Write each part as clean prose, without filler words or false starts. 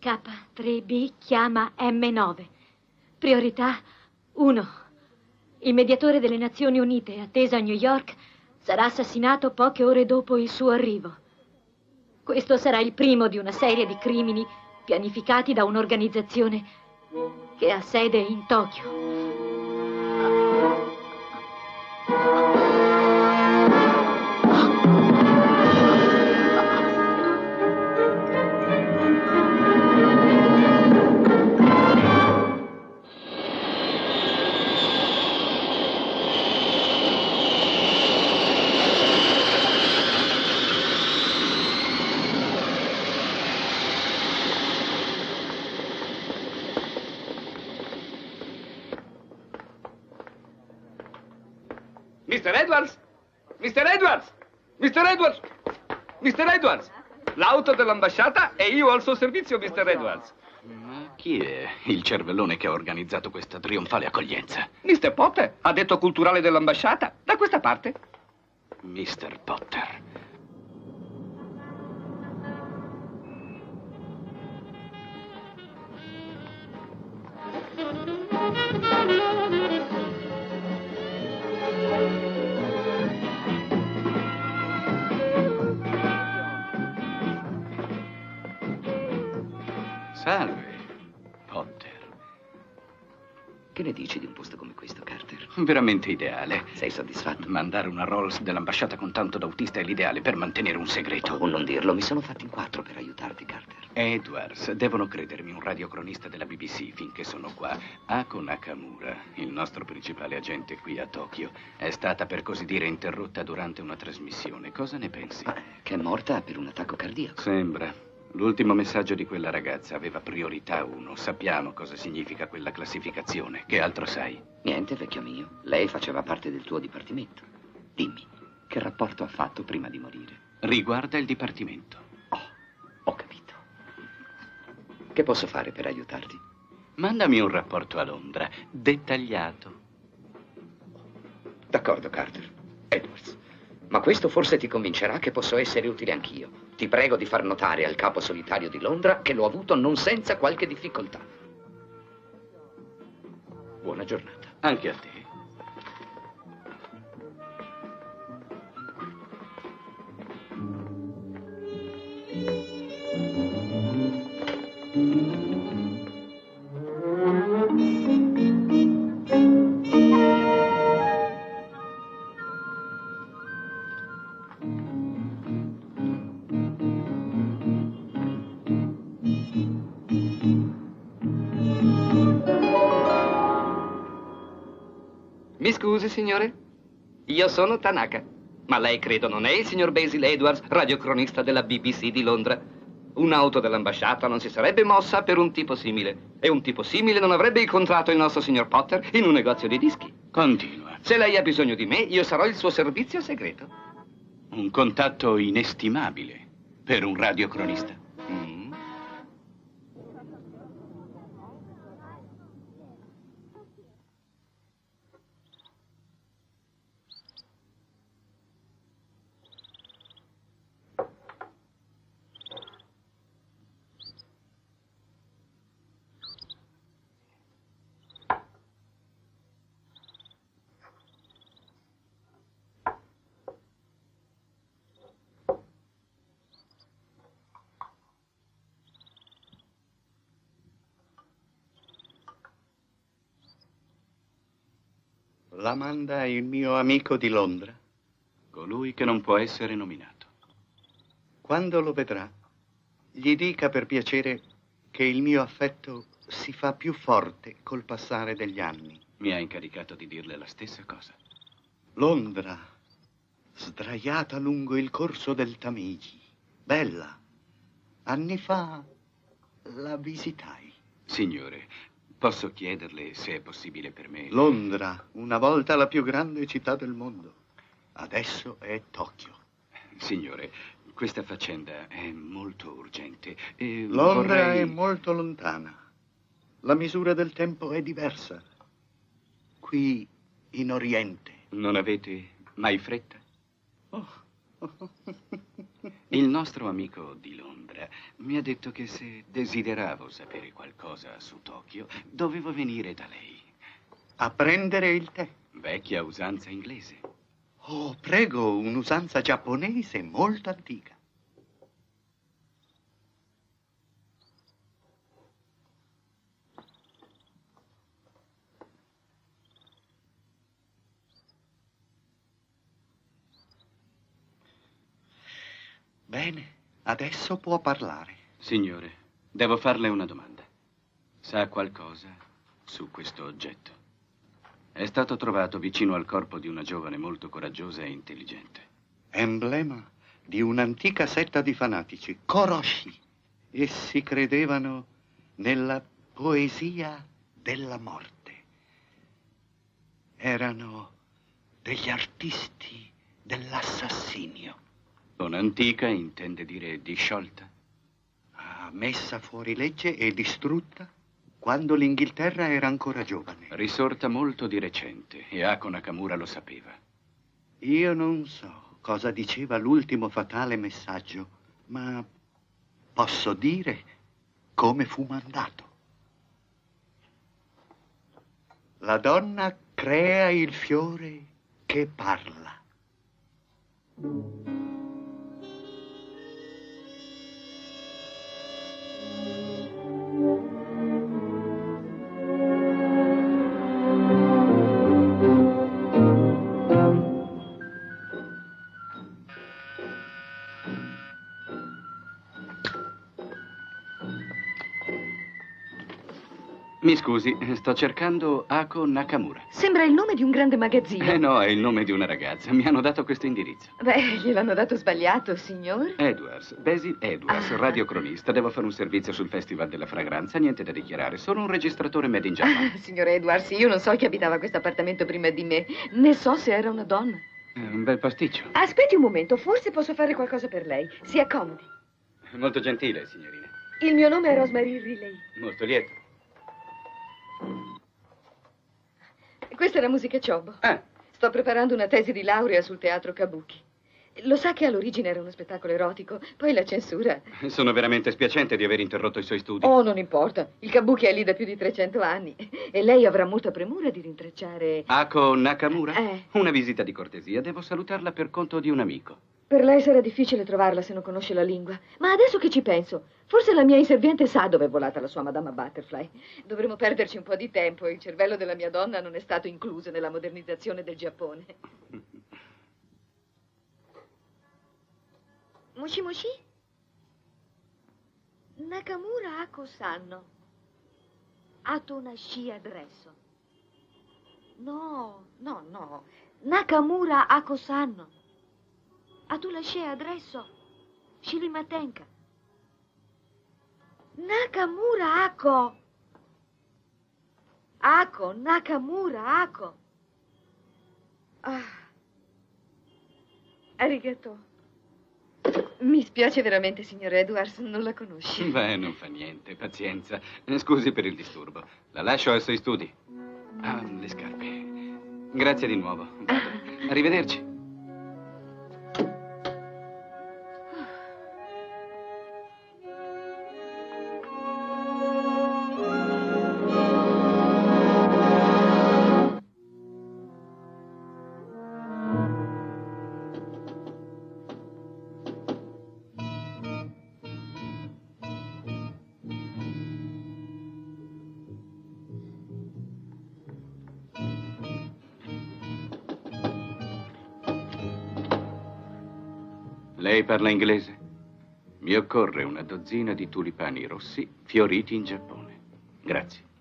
K3B chiama M9. Priorità 1. Il mediatore delle Nazioni Unite, atteso a New York, sarà assassinato poche ore dopo il suo arrivo. Questo sarà il primo di una serie di crimini pianificati da un'organizzazione che ha sede in Tokyo. Mr. Edwards! Mr. Edwards! Mr. Edwards! Mr. Edwards! L'auto dell'ambasciata e io al suo servizio, Mr. Edwards. Ma chi è il cervellone che ha organizzato questa trionfale accoglienza? Mr. Potter, addetto culturale dell'ambasciata, da questa parte. Mr. Potter. Salve, Potter. Che ne dici di un posto come questo, Carter? Veramente ideale. Sei soddisfatto? Mandare una Rolls dell'ambasciata con tanto d'autista è l'ideale per mantenere un segreto. Oh, non dirlo, mi sono fatto in 4 per aiutarti, Carter. Edwards, devono credermi, un radiocronista della BBC finché sono qua. Ako Nakamura, il nostro principale agente qui a Tokyo, è stata per così dire interrotta durante una trasmissione. Cosa ne pensi? Che è morta per un attacco cardiaco. Sembra. L'ultimo messaggio di quella ragazza aveva priorità 1. Sappiamo cosa significa quella classificazione. Che altro sai? Niente, vecchio mio. Lei faceva parte del tuo dipartimento. Dimmi, che rapporto ha fatto prima di morire? Riguarda il dipartimento. Oh, ho capito. Che posso fare per aiutarti? Mandami un rapporto a Londra, dettagliato. D'accordo, Carter. Edwards. Ma questo forse ti convincerà che posso essere utile anch'io. Ti prego di far notare al capo solitario di Londra che l'ho avuto non senza qualche difficoltà. Buona giornata. Anche a te. Mi scusi, signore? Io sono Tanaka. Ma lei credo non è il signor Basil Edwards, radiocronista della BBC di Londra. Un'auto dell'ambasciata non si sarebbe mossa per un tipo simile. E un tipo simile non avrebbe incontrato il nostro signor Potter in un negozio di dischi. Continua. Se lei ha bisogno di me, io sarò il suo servizio segreto. Un contatto inestimabile per un radiocronista. La manda il mio amico di Londra. Colui che non può essere nominato. Quando lo vedrà, gli dica per piacere che il mio affetto si fa più forte col passare degli anni. Mi ha incaricato di dirle la stessa cosa. Londra, sdraiata lungo il corso del Tamigi. Bella. Anni fa la visitai. Signore, posso chiederle se è possibile per me? Londra, una volta la più grande città del mondo. Adesso è Tokyo. Signore, questa faccenda è molto urgente e Londra è molto lontana. La misura del tempo è diversa. Qui in Oriente. Non avete mai fretta? Oh. Il nostro amico di Londra domanda. Mi ha detto che se desideravo sapere qualcosa su Tokyo, dovevo venire da lei. A prendere il tè. Vecchia usanza inglese. Oh, prego, un'usanza giapponese molto antica. Bene, adesso può parlare. Signore, devo farle una domanda. Sa qualcosa su questo oggetto? È stato trovato vicino al corpo di una giovane molto coraggiosa e intelligente. Emblema di un'antica setta di fanatici, Koroshi. Essi credevano nella poesia della morte. Erano degli artisti dell'assassinio. Con antica intende dire disciolta? Messa fuori legge e distrutta quando l'Inghilterra era ancora giovane. Risorta molto di recente, e Ako Nakamura lo sapeva. Io non so cosa diceva l'ultimo fatale messaggio, ma posso dire come fu mandato. La donna crea il fiore che parla. Mi scusi, sto cercando Ako Nakamura. Sembra il nome di un grande magazzino. No, è il nome di una ragazza. Mi hanno dato questo indirizzo. Beh, gliel'hanno dato sbagliato, signor. Edwards, Basil Edwards, radiocronista. Devo fare un servizio sul Festival della Fragranza. Niente da dichiarare, sono un registratore made in Japan. Signor Edwards, io non so chi abitava questo appartamento prima di me, né so se era una donna. È un bel pasticcio. Aspetti un momento, forse posso fare qualcosa per lei. Si accomodi. Molto gentile, signorina. Il mio nome è Rosemary Riley. Molto lieto. Questa è la musica Chobo. Ah, Sto preparando una tesi di laurea sul teatro Kabuki. Lo sa che all'origine era uno spettacolo erotico, poi la censura. sono veramente spiacente di aver interrotto i suoi studi. Oh, non importa. Il Kabuki è lì da più di 300 anni. E lei avrà molta premura di rintracciare... Ako Nakamura? Eh. Una visita di cortesia. Devo salutarla per conto di un amico. Per lei sarà difficile trovarla se non conosce la lingua. Ma adesso che ci penso, forse la mia inserviente sa dove è volata la sua Madama Butterfly. Dovremmo perderci un po' di tempo. Il cervello della mia donna non è stato incluso nella modernizzazione del Giappone. Mushi Mushi? Nakamura Ako sanno. Atonashi adesso. No. Nakamura Ako sanno. Atonashi adesso. Shirimatenka. Nakamura Ako. Ako, Nakamura Ako. Arigato. Mi spiace veramente, signor Edwards, non la conosci. Beh, non fa niente, pazienza. Scusi per il disturbo. La lascio ai suoi studi. Le scarpe. Grazie di nuovo. Vado. Arrivederci. Lei parla inglese? Mi occorre una dozzina di tulipani rossi fioriti in Giappone. Grazie.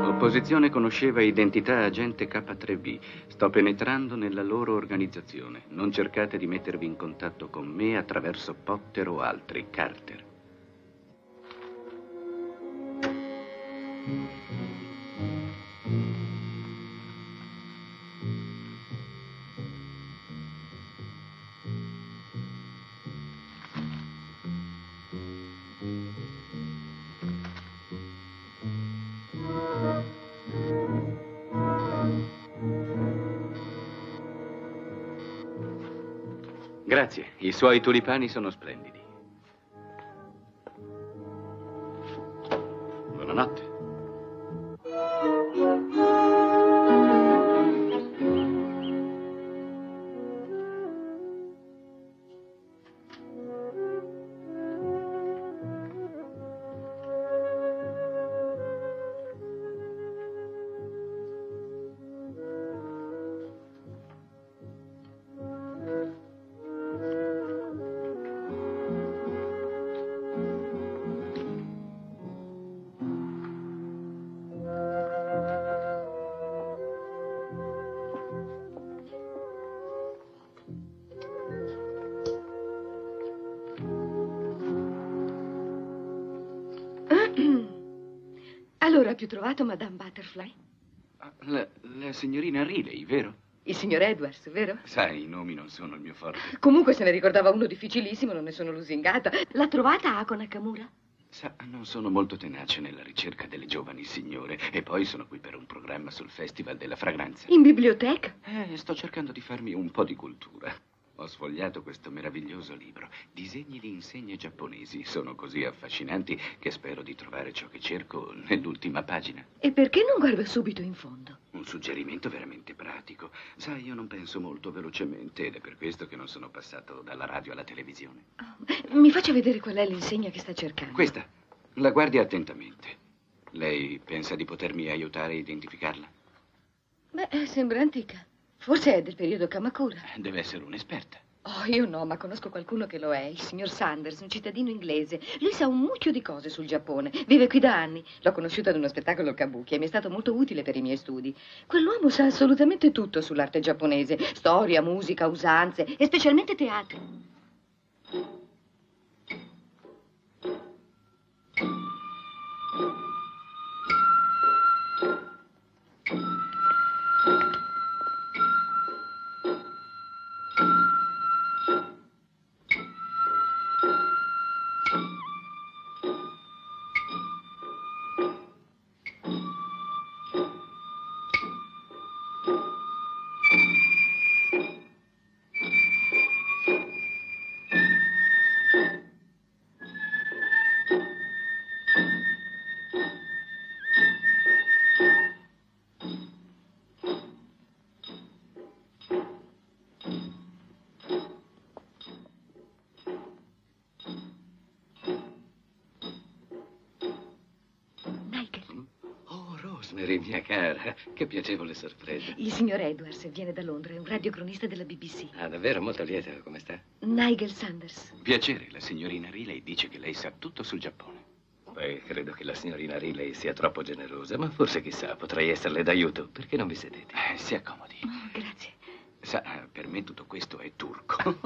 L'opposizione conosceva identità agente K3B. Sto penetrando nella loro organizzazione. Non cercate di mettervi in contatto con me attraverso Potter o altri. Carter. Grazie, i suoi tulipani sono splendidi. Buonanotte. Allora, ha più trovato Madame Butterfly? La signorina Riley, vero? Il signor Edwards, vero? Sai, i nomi non sono il mio forte. Comunque se ne ricordava uno difficilissimo, non ne sono lusingata. L'ha trovata Ako Nakamura? Sa, non sono molto tenace nella ricerca delle giovani signore e poi sono qui per un programma sul Festival della Fragranza. In biblioteca? Sto cercando di farmi un po' di cultura. Ho sfogliato questo meraviglioso libro. Disegni di insegne giapponesi. Sono così affascinanti che spero di trovare ciò che cerco nell'ultima pagina. E perché non guarda subito in fondo? Un suggerimento veramente pratico. Sai, io non penso molto velocemente ed è per questo che non sono passato dalla radio alla televisione. Mi faccia vedere qual è l'insegna che sta cercando. Questa. La guardi attentamente. Lei pensa di potermi aiutare a identificarla? Beh, sembra antica. Forse è del periodo Kamakura. Deve essere un'esperta. Oh, io no, ma conosco qualcuno che lo è, il signor Sanders, un cittadino inglese. Lui sa un mucchio di cose sul Giappone. Vive qui da anni. L'ho conosciuto ad uno spettacolo kabuki e mi è stato molto utile per i miei studi. Quell'uomo sa assolutamente tutto sull'arte giapponese. Storia, musica, usanze e specialmente teatro. Rosemary, mia cara, che piacevole sorpresa. Il signor Edwards viene da Londra, è un radiocronista della BBC. Ah, davvero? Molto lieto, come sta? Nigel Sanders. Piacere, la signorina Riley dice che lei sa tutto sul Giappone. Beh, credo che la signorina Riley sia troppo generosa, ma forse chissà, potrei esserle d'aiuto. Perché non vi sedete? Si accomodi. Oh, grazie. Sa, per me tutto questo è turco.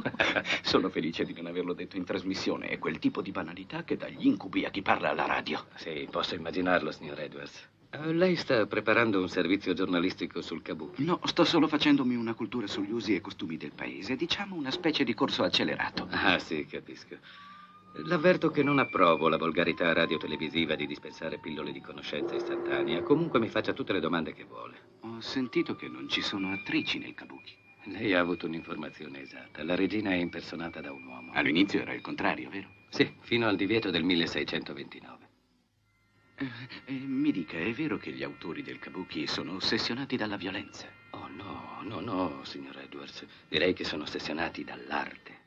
Sono felice di non averlo detto in trasmissione. È quel tipo di banalità che dà gli incubi a chi parla alla radio. Sì, posso immaginarlo, signor Edwards. Lei sta preparando un servizio giornalistico sul kabuki? No, sto solo facendomi una cultura sugli usi e costumi del paese. Diciamo una specie di corso accelerato. Ah, sì, capisco. L'avverto che non approvo la volgarità radiotelevisiva di dispensare pillole di conoscenza istantanea. Comunque mi faccia tutte le domande che vuole. Ho sentito che non ci sono attrici nel kabuki. Lei ha avuto un'informazione esatta. La regina è impersonata da un uomo. All'inizio era il contrario, vero? Sì, fino al divieto del 1629. Mi dica, è vero che gli autori del kabuki sono ossessionati dalla violenza? Oh, no, signor Edwards. Direi che sono ossessionati dall'arte.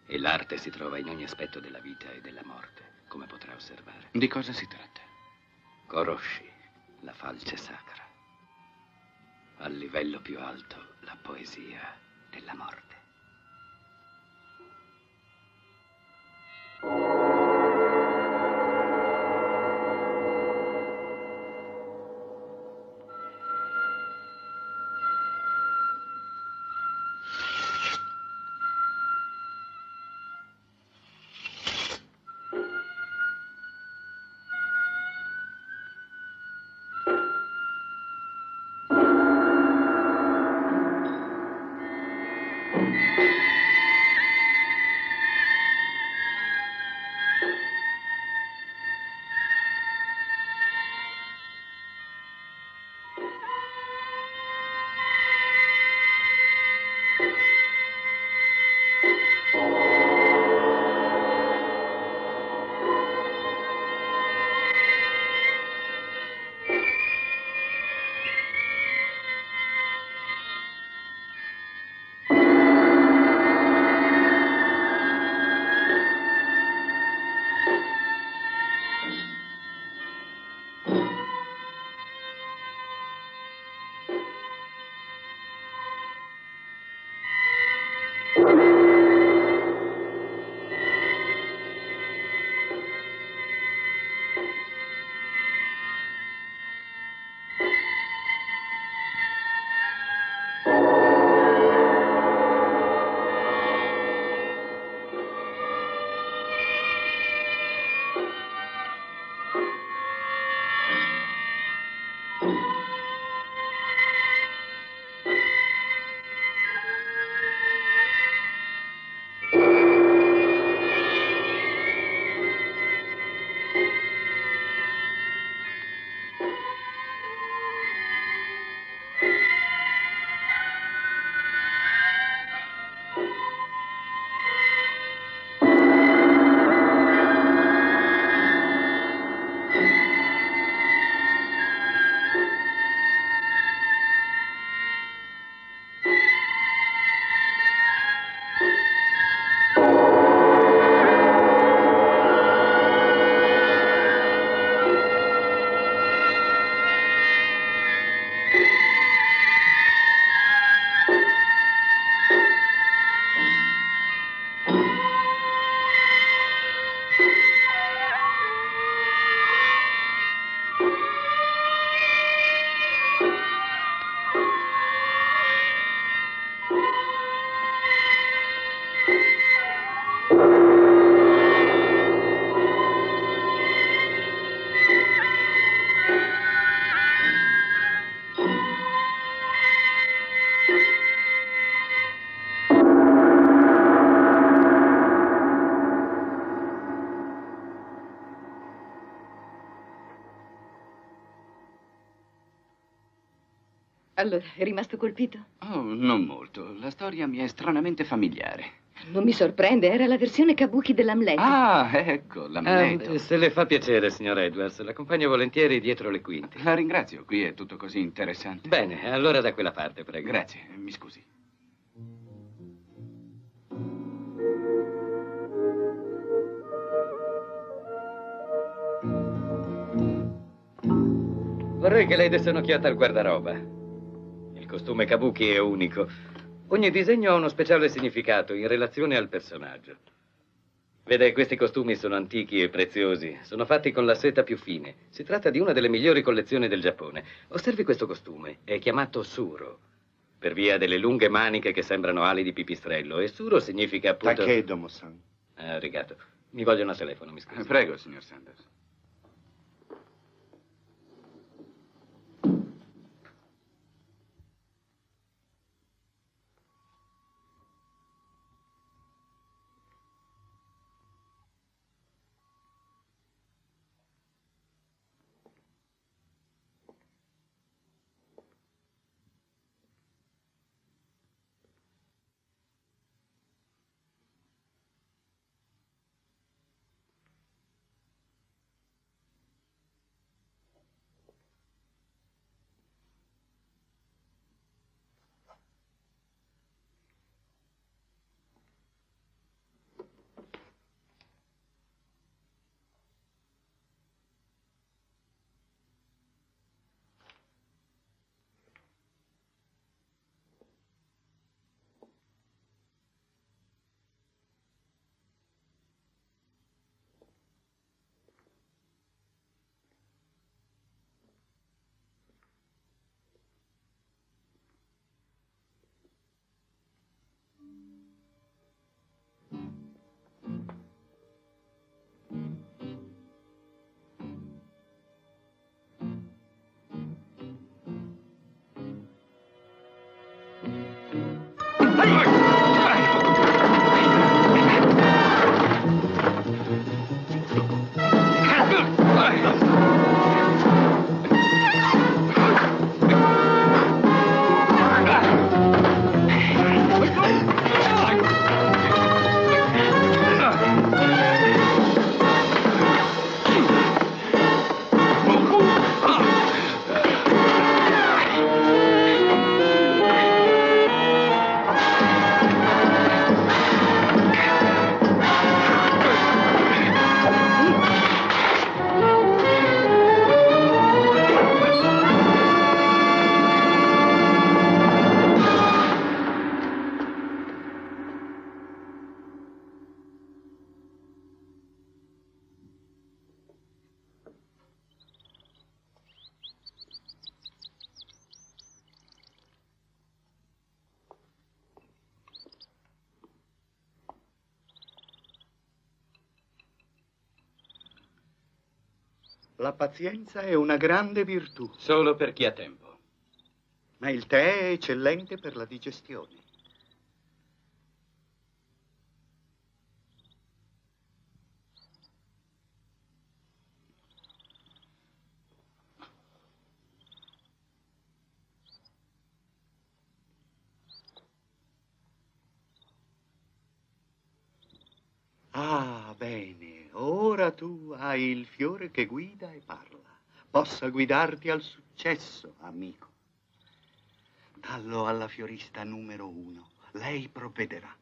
E l'arte si trova in ogni aspetto della vita e della morte, come potrà osservare. Di cosa si tratta? Koroshi, la falce sacra. Al livello più alto, la poesia della morte. Allora, è rimasto colpito? Oh, non molto. La storia mi è stranamente familiare. Non mi sorprende, era la versione kabuki dell'Hamlet. Ah, ecco, l'Amleto. Se le fa piacere, signor Edwards, l'accompagno volentieri dietro le quinte. La ringrazio, qui è tutto così interessante. Bene, allora da quella parte, prego. Grazie, mi scusi. Vorrei che lei desse un'occhiata al guardaroba. Il costume kabuki è unico. Ogni disegno ha uno speciale significato in relazione al personaggio. Vede, questi costumi sono antichi e preziosi. Sono fatti con la seta più fine. Si tratta di una delle migliori collezioni del Giappone. Osservi questo costume. È chiamato suro, per via delle lunghe maniche che sembrano ali di pipistrello. E suro significa appunto... Takedo-san. Arigato. Mi vogliono a telefono, mi scusi. Prego, signor Sanders. La pazienza è una grande virtù, Solo per chi ha tempo. ma il tè è eccellente per la digestione. Ah, bene, ora tu hai il fiore che guida e parla. Possa guidarti al successo, amico. Dallo alla fiorista numero 1. Lei provvederà.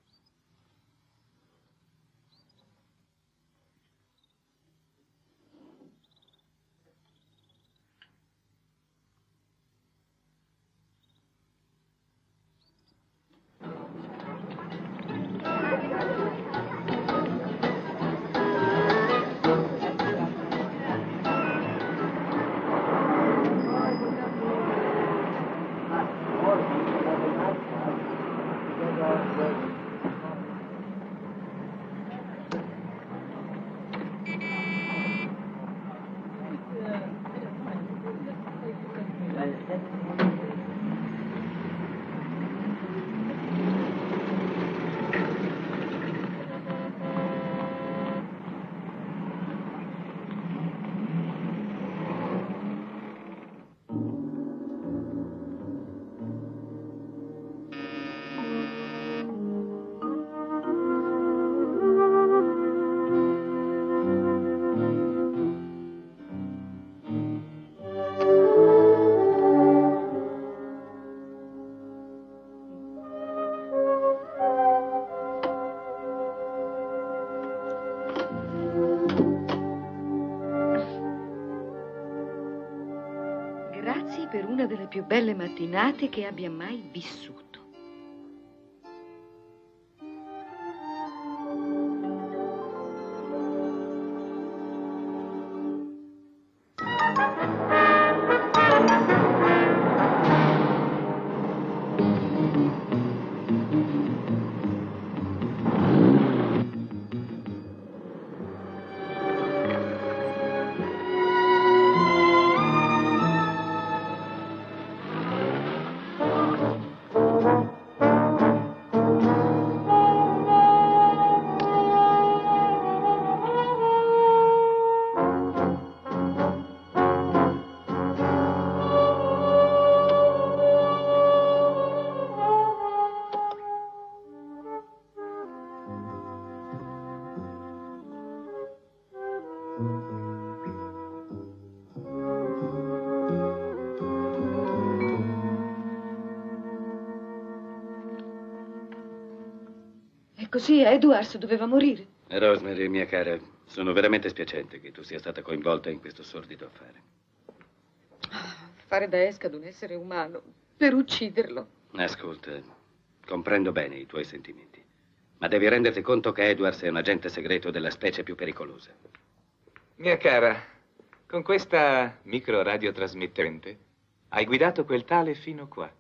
per una delle più belle mattinate che abbia mai vissuto. Così Edwards doveva morire. Rosemary, mia cara, sono veramente spiacente che tu sia stata coinvolta in questo sordido affare. Fare da esca ad un essere umano per ucciderlo. Ascolta, comprendo bene i tuoi sentimenti, ma devi renderti conto che Edwards è un agente segreto della specie più pericolosa. Mia cara, con questa microradiotrasmittente hai guidato quel tale fino qua.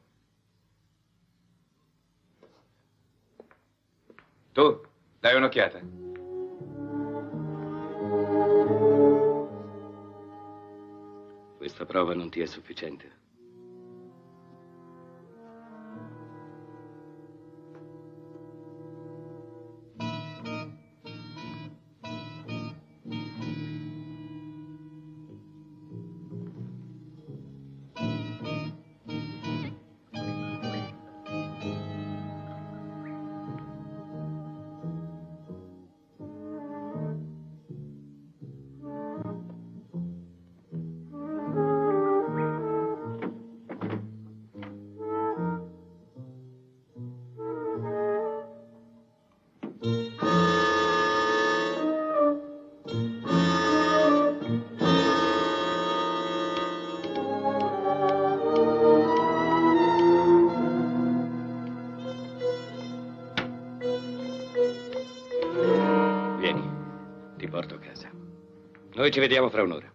Tu, dai un'occhiata. Questa prova non ti è sufficiente? Noi ci vediamo fra un'ora.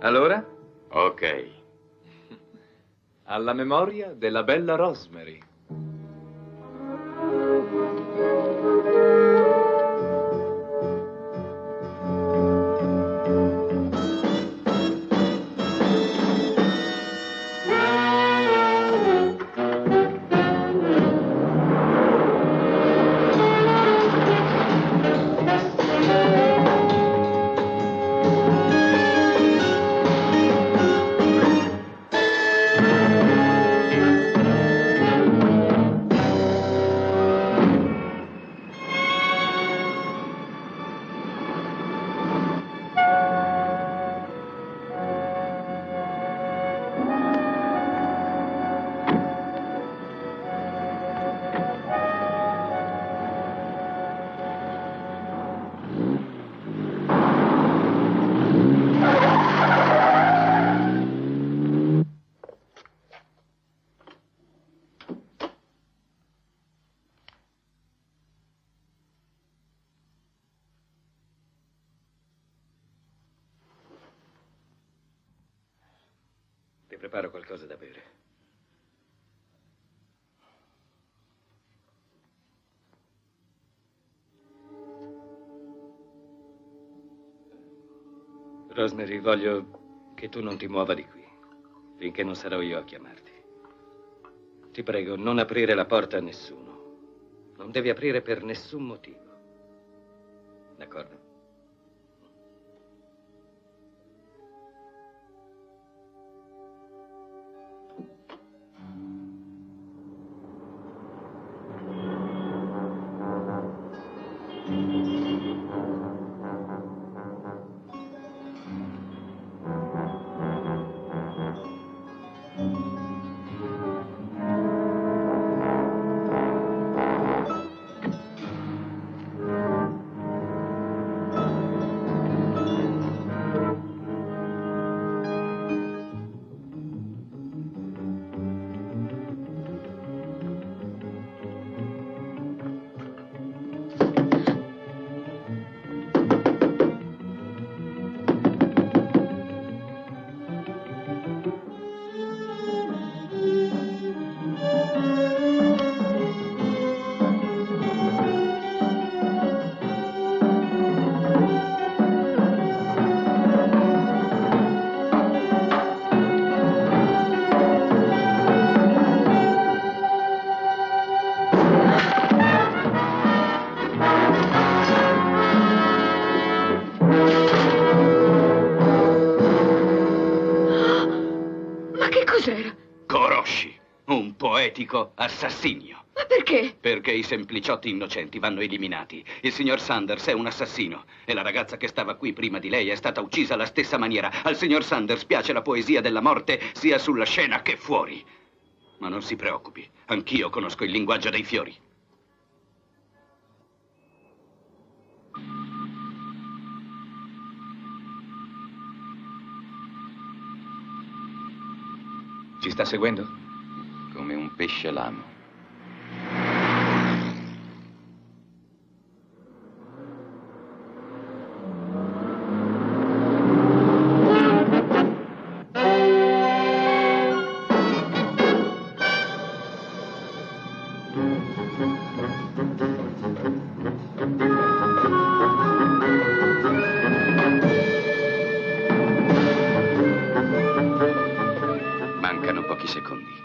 Allora? Ok. Alla memoria della bella Rosemary. Ti preparo qualcosa da bere. Rosemary, voglio che tu non ti muova di qui, finché non sarò io a chiamarti. Ti prego, non aprire la porta a nessuno. Non devi aprire per nessun motivo. D'accordo? Assassinio. Ma perché? Perché i sempliciotti innocenti vanno eliminati. Il signor Sanders è un assassino e la ragazza che stava qui prima di lei è stata uccisa alla stessa maniera. Al signor Sanders piace la poesia della morte sia sulla scena che fuori. Ma non si preoccupi, anch'io conosco il linguaggio dei fiori. Ci sta seguendo? Come un pesce lamo. Mancano pochi secondi.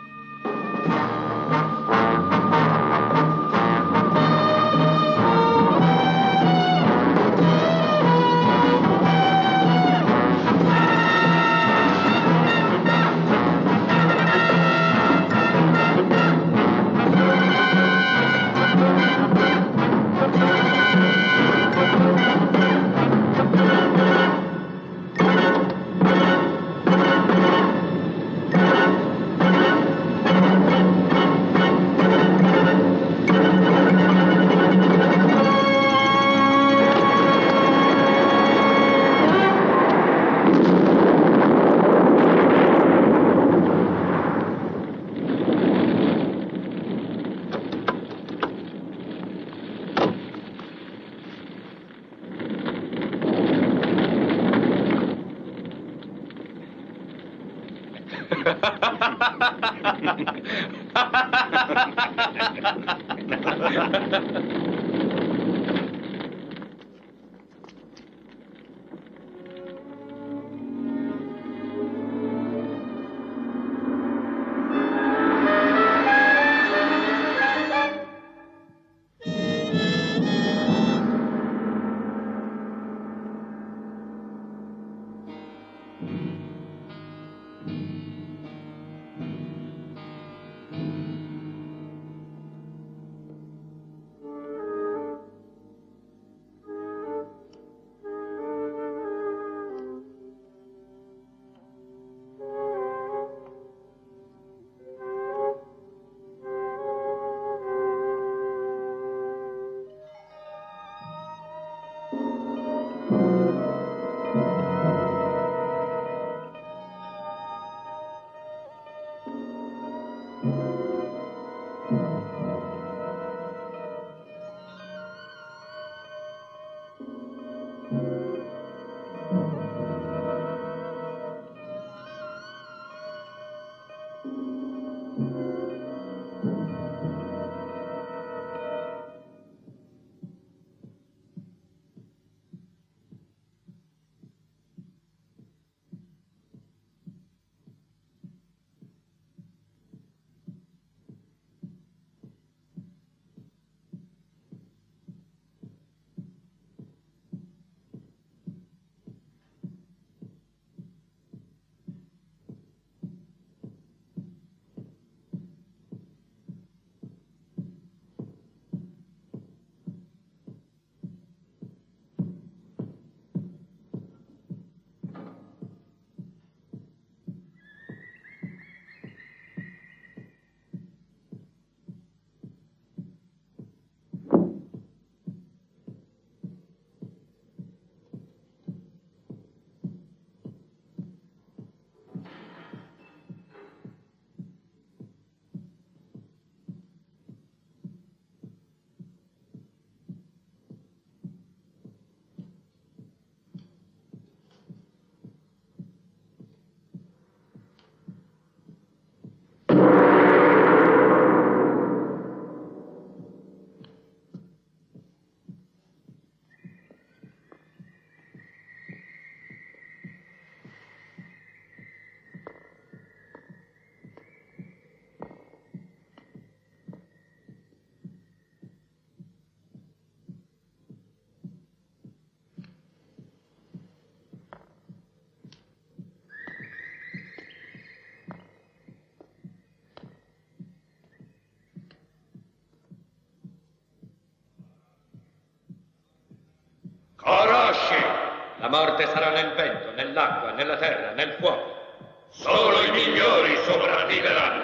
La morte sarà nel vento, nell'acqua, nella terra, nel fuoco. Solo i migliori sopravviveranno.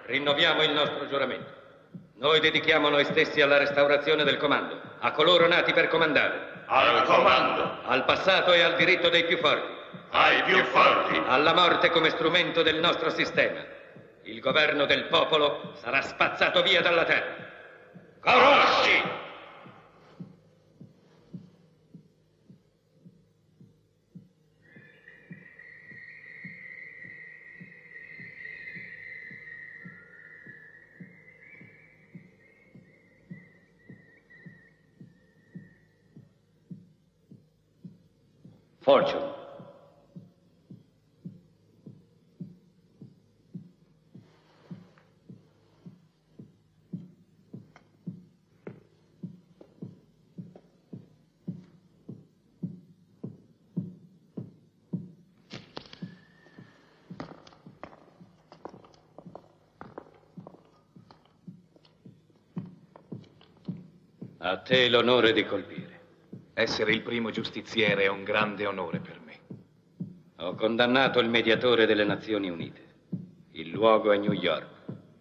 Rinnoviamo il nostro giuramento. Noi dedichiamo noi stessi alla restaurazione del comando, a coloro nati per comandare. Al comando. Al passato e al diritto dei più forti. Ai più forti. Alla morte come strumento del nostro sistema. Il governo del popolo sarà spazzato via dalla terra. Conosci! Fortune. A te l'onore di colpire. Essere il primo giustiziere è un grande onore per me. Ho condannato il mediatore delle Nazioni Unite. Il luogo è New York.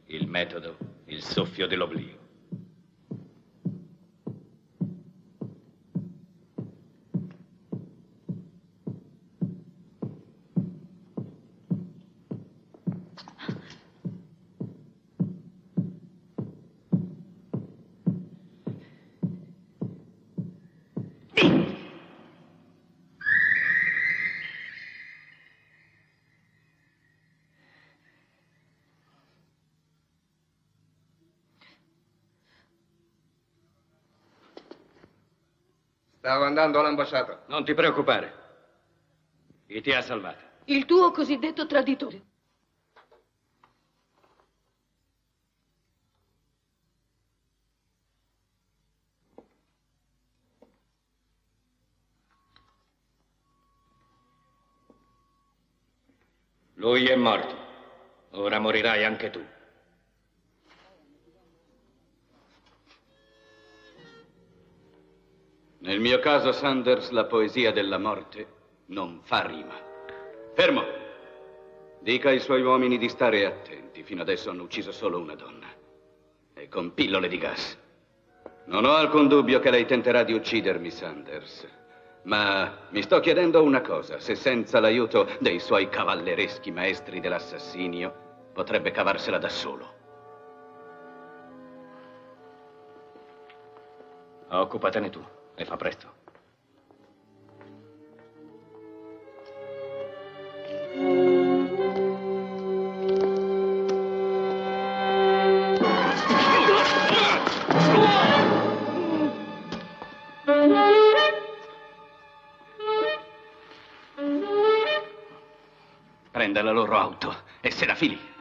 Il metodo, il soffio dell'oblio. Stavo andando all'ambasciata. Non ti preoccupare. Chi ti ha salvato? Il tuo cosiddetto traditore. Lui è morto. Ora morirai anche tu. Nel mio caso, Sanders, la poesia della morte non fa rima. Fermo! Dica ai suoi uomini di stare attenti. Fino adesso hanno ucciso solo una donna. E con pillole di gas. Non ho alcun dubbio che lei tenterà di uccidermi, Sanders. Ma mi sto chiedendo una cosa. Se senza l'aiuto dei suoi cavallereschi maestri dell'assassinio potrebbe cavarsela da solo. Occupatene tu. E fa presto. Prenda la loro auto e se la fili.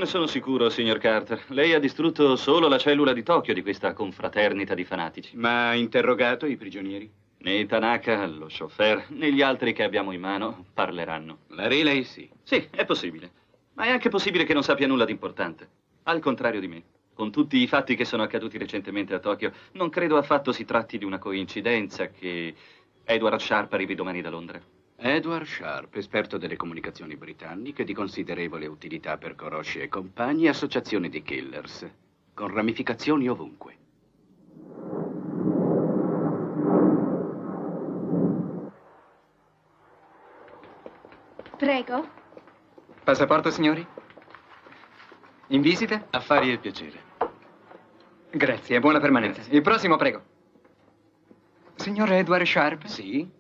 Non ne sono sicuro, signor Carter. Lei ha distrutto solo la cellula di Tokyo di questa confraternita di fanatici. Ma ha interrogato i prigionieri? Né Tanaka, lo chauffeur, né gli altri che abbiamo in mano parleranno. La Riley sì. Sì, è possibile. Ma è anche possibile che non sappia nulla di importante. Al contrario di me. Con tutti i fatti che sono accaduti recentemente a Tokyo, non credo affatto si tratti di una coincidenza che Edward Sharp arrivi domani da Londra. Edward Sharp, esperto delle comunicazioni britanniche, di considerevole utilità per Koroshi e compagni, associazione di killers, con ramificazioni ovunque. Prego. Passaporto, signori? In visita? Affari e piacere. Grazie, buona permanenza. Il prossimo, prego. Signor Edward Sharp? Sì?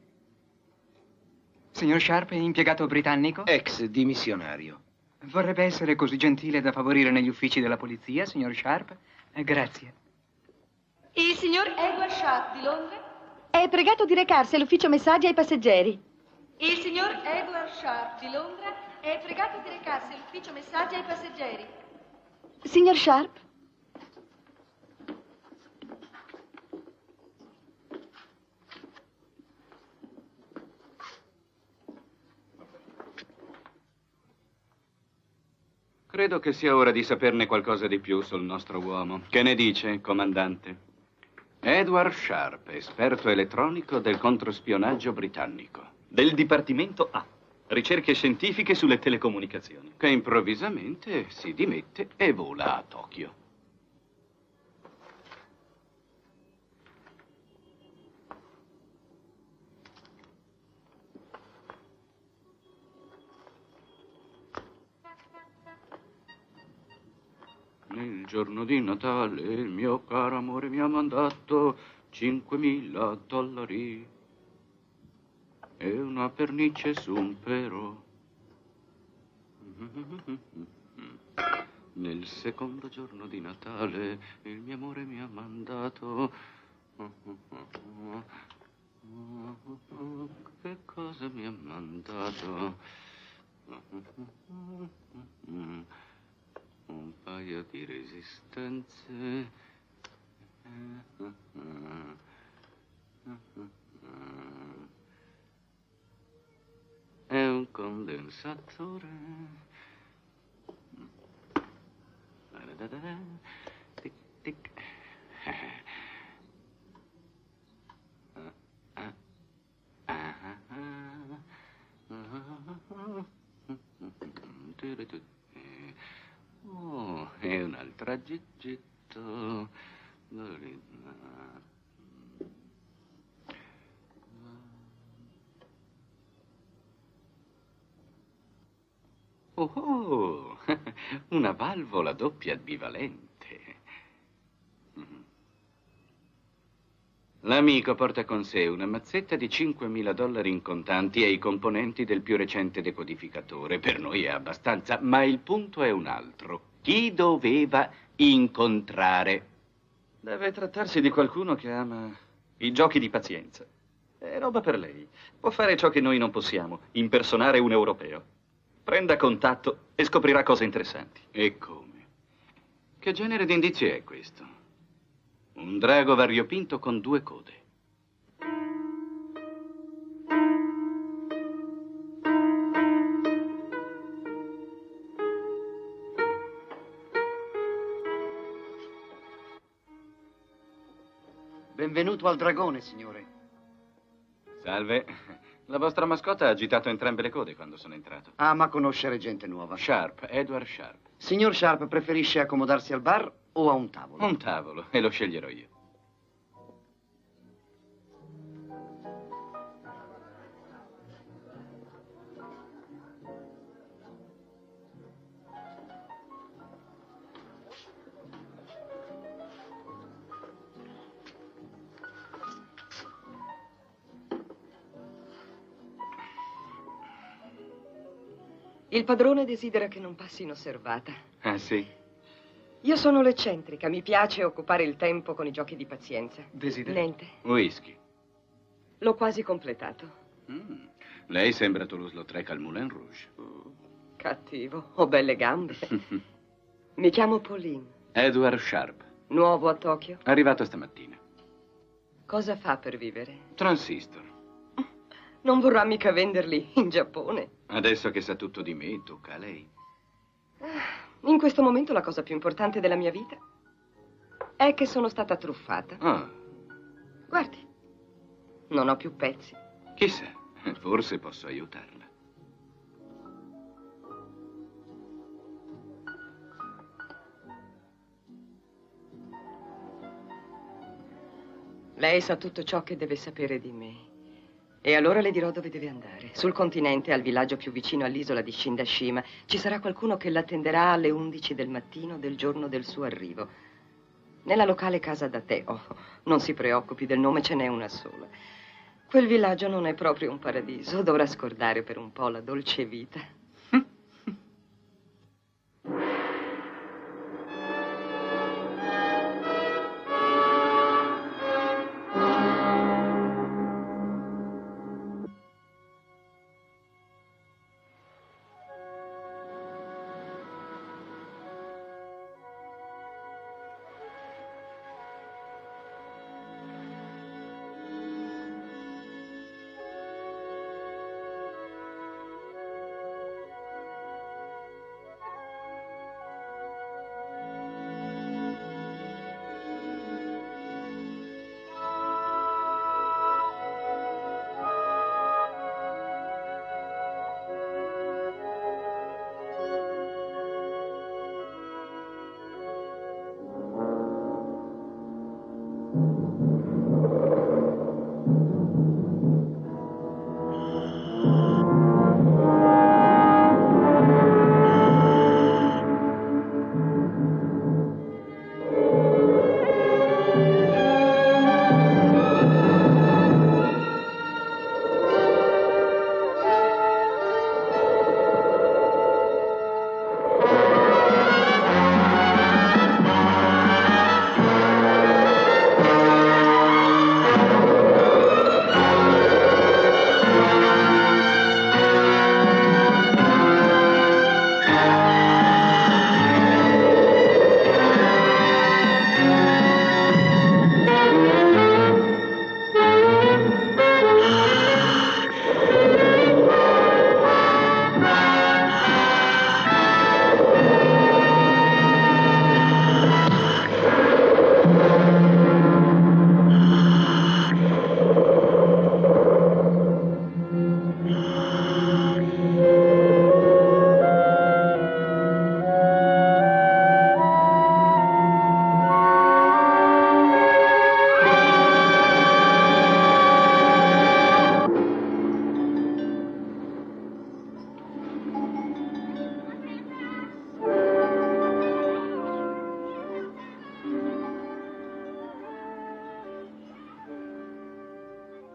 Signor Sharp è impiegato britannico? Ex dimissionario. Vorrebbe essere così gentile da favorire negli uffici della polizia, signor Sharp? Grazie. Il signor Edward Sharp di Londra è pregato di recarsi all'ufficio messaggi ai passeggeri. Il signor Edward Sharp di Londra è pregato di recarsi all'ufficio messaggi ai passeggeri. Signor Sharp? Credo che sia ora di saperne qualcosa di più sul nostro uomo. Che ne dice, comandante? Edward Sharp, esperto elettronico del controspionaggio britannico. Del Dipartimento A. Ricerche scientifiche sulle telecomunicazioni. Che improvvisamente si dimette e vola a Tokyo. Nel giorno di Natale il mio caro amore mi ha mandato $5.000 e una pernice su un pero. Nel secondo giorno di Natale il mio amore mi ha mandato... Che cosa mi ha mandato? Un paio di resistenze. È un condensatore. Tic, tic. Oh, è un'altra Gigitto. Oh, una valvola doppia bivalente. L'amico porta con sé una mazzetta di $5.000 in contanti e i componenti del più recente decodificatore. Per noi è abbastanza, ma il punto è un altro. Chi doveva incontrare? Deve trattarsi di qualcuno che ama i giochi di pazienza. È roba per lei. Può fare ciò che noi non possiamo, impersonare un europeo. Prenda contatto e scoprirà cose interessanti. E come? Che genere di indizio è questo? Un drago variopinto con 2 code. Benvenuto al dragone, signore. Salve. La vostra mascotta ha agitato entrambe le code quando sono entrato. Ama conoscere gente nuova. Sharp, Edward Sharp. Signor Sharp preferisce accomodarsi al bar o a un tavolo? Un tavolo, e lo sceglierò io. Il padrone desidera che non passi inosservata. Ah, sì? Io sono l'eccentrica, mi piace occupare il tempo con i giochi di pazienza. Desidera? Niente, Whisky. l'ho quasi completato. Lei sembra Toulouse-Lautrec al Moulin Rouge. Cattivo, ho belle gambe. Mi chiamo Pauline. Edward Sharp. Nuovo a Tokyo? Arrivato stamattina. Cosa fa per vivere? Transistor. Non vorrà mica venderli in Giappone. Adesso che sa tutto di me, tocca a lei. In questo momento la cosa più importante della mia vita è che sono stata truffata. Ah. Guardi, non ho più pezzi. Chissà, forse posso aiutarla. Lei sa tutto ciò che deve sapere di me. E allora le dirò dove deve andare. Sul continente, al villaggio più vicino all'isola di Shindashima, ci sarà qualcuno che l'attenderà alle 11 del mattino del giorno del suo arrivo. Nella locale casa da tè. Oh, non si preoccupi, del nome ce n'è una sola. Quel villaggio non è proprio un paradiso. Dovrà scordare per un po' la dolce vita.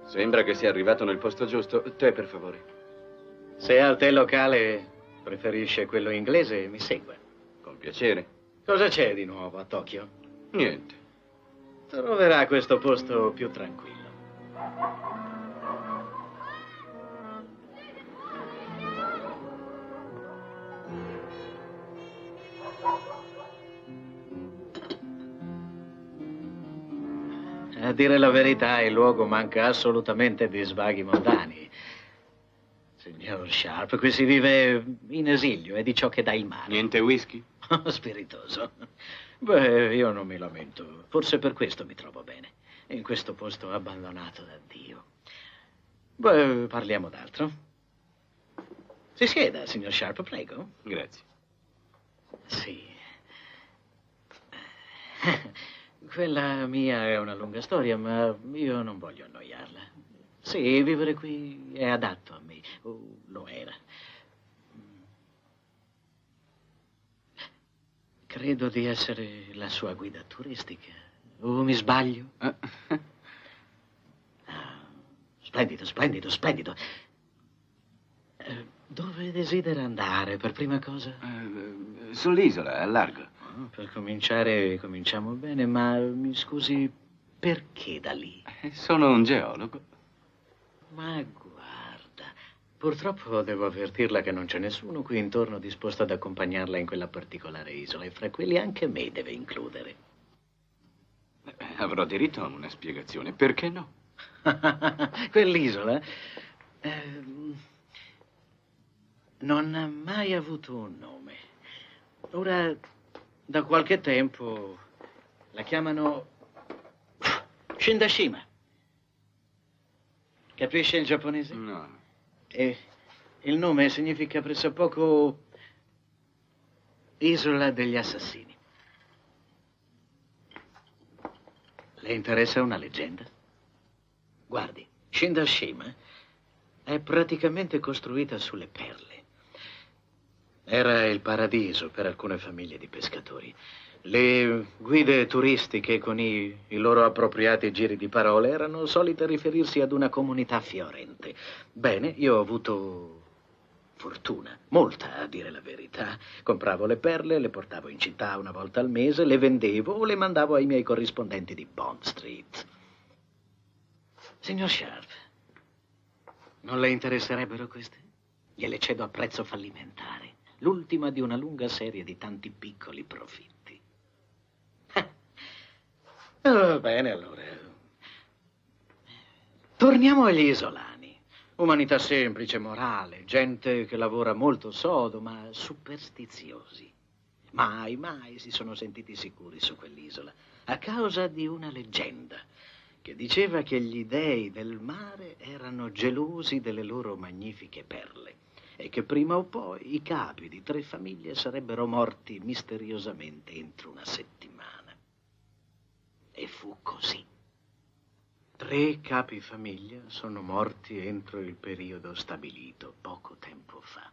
Sembra che sia arrivato nel posto giusto. Tè, per favore. Se al tè locale preferisce quello inglese, mi segua. Con piacere. Cosa c'è di nuovo a Tokyo? Niente. Troverà questo posto più tranquillo. A dire la verità, il luogo manca assolutamente di svaghi mondani. Signor Sharp, qui si vive in esilio e di ciò che dà il mare. Niente whisky? Spiritoso. Beh, io non mi lamento. Forse per questo mi trovo bene. In questo posto abbandonato da Dio. Beh, parliamo d'altro. Si sieda, signor Sharp, prego. Grazie. Sì. Quella mia è una lunga storia, ma io non voglio annoiarla. Sì, vivere qui è adatto a me, o lo era. Credo di essere la sua guida turistica. O mi sbaglio? Splendido, splendido, splendido. Dove desidera andare per prima cosa? Sull'isola, al largo. Per cominciare, cominciamo bene, ma mi scusi, perché da lì? Sono un geologo. Ma guarda, Purtroppo devo avvertirla che non c'è nessuno qui intorno disposto ad accompagnarla in quella particolare isola e fra quelli anche me deve includere. Avrò diritto a una spiegazione, perché no? Quell'isola non ha mai avuto un nome. Ora, da qualche tempo, la chiamano Shindashima. Capisce il giapponese? No. E il nome significa pressappoco Isola degli assassini. Le interessa una leggenda? Guardi, Shindashima è praticamente costruita sulle perle. Era il paradiso per alcune famiglie di pescatori. Le guide turistiche con i loro appropriati giri di parole erano solite riferirsi ad una comunità fiorente. Bene, io ho avuto fortuna, molta a dire la verità. Compravo le perle, le portavo in città una volta al mese, le vendevo o le mandavo ai miei corrispondenti di Bond Street. Signor Sharp, non le interesserebbero queste? Gliele cedo a prezzo fallimentare. L'ultima di una lunga serie di tanti piccoli profitti. Bene, allora. Torniamo agli isolani. Umanità semplice, morale, gente che lavora molto sodo, ma superstiziosi. Mai, mai si sono sentiti sicuri su quell'isola, a causa di una leggenda che diceva che gli dei del mare erano gelosi delle loro magnifiche perle e che prima o poi i capi di 3 famiglie sarebbero morti misteriosamente entro una settimana. E fu così. 3 capi famiglia sono morti entro il periodo stabilito, poco tempo fa.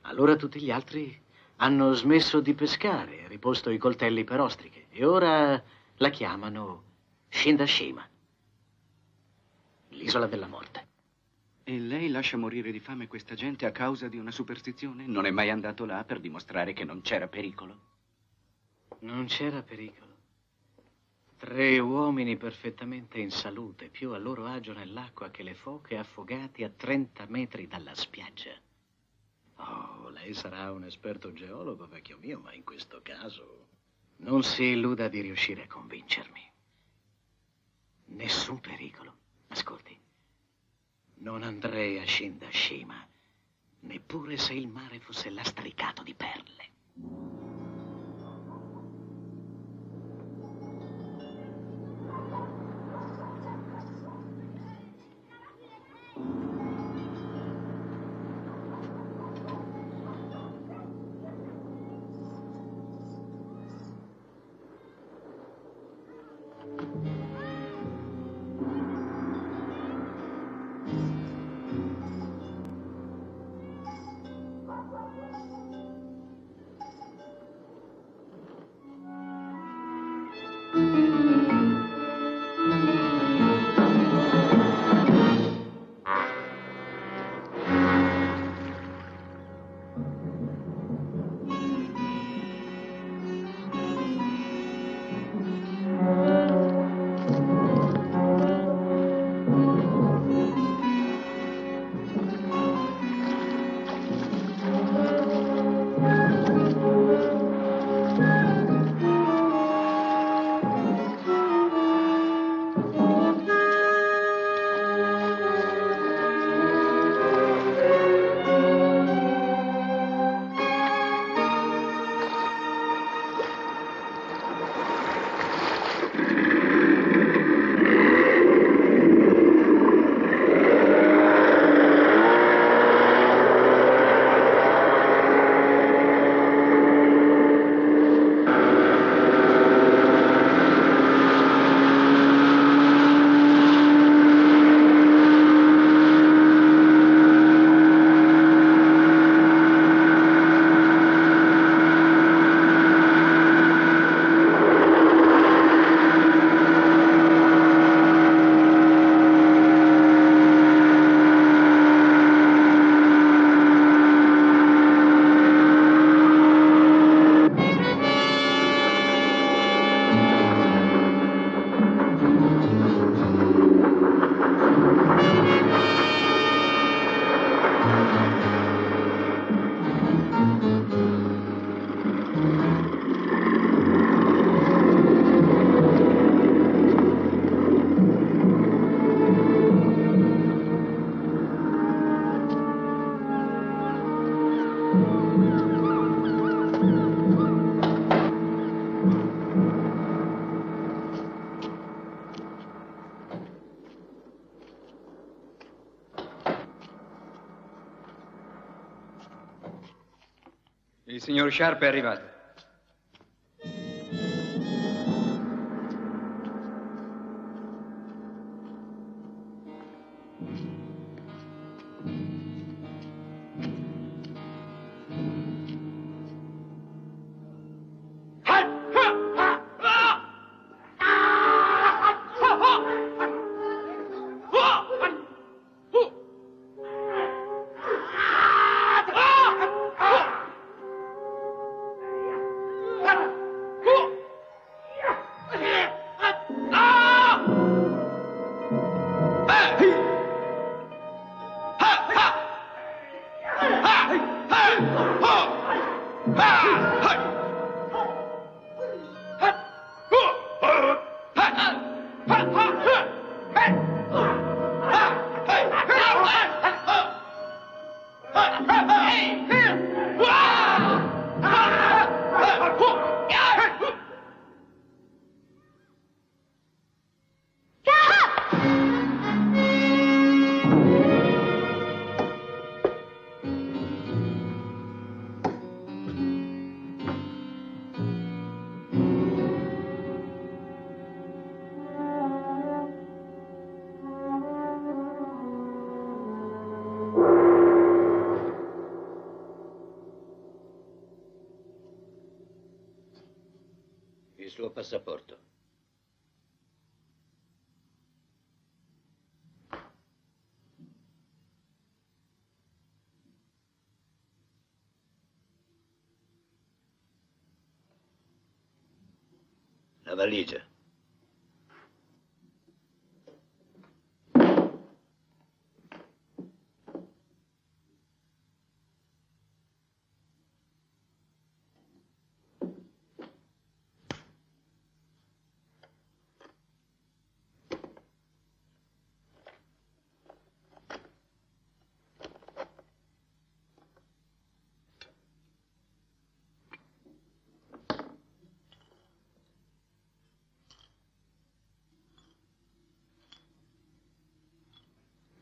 Allora tutti gli altri hanno smesso di pescare, riposto i coltelli per ostriche, e ora la chiamano Shindashima, l'isola della morte. E lei lascia morire di fame questa gente a causa di una superstizione? Non è mai andato là per dimostrare che non c'era pericolo? Non c'era pericolo. 3 uomini perfettamente in salute, più a loro agio nell'acqua che le foche, affogati a 30 metri dalla spiaggia. Oh, lei sarà un esperto geologo, vecchio mio, ma in questo caso non si illuda di riuscire a convincermi. Nessun pericolo. Ascolti, non andrei a Shindashima, neppure se il mare fosse lastricato di perle. Il signor Sharp è arrivato. Il suo passaporto. La valigia.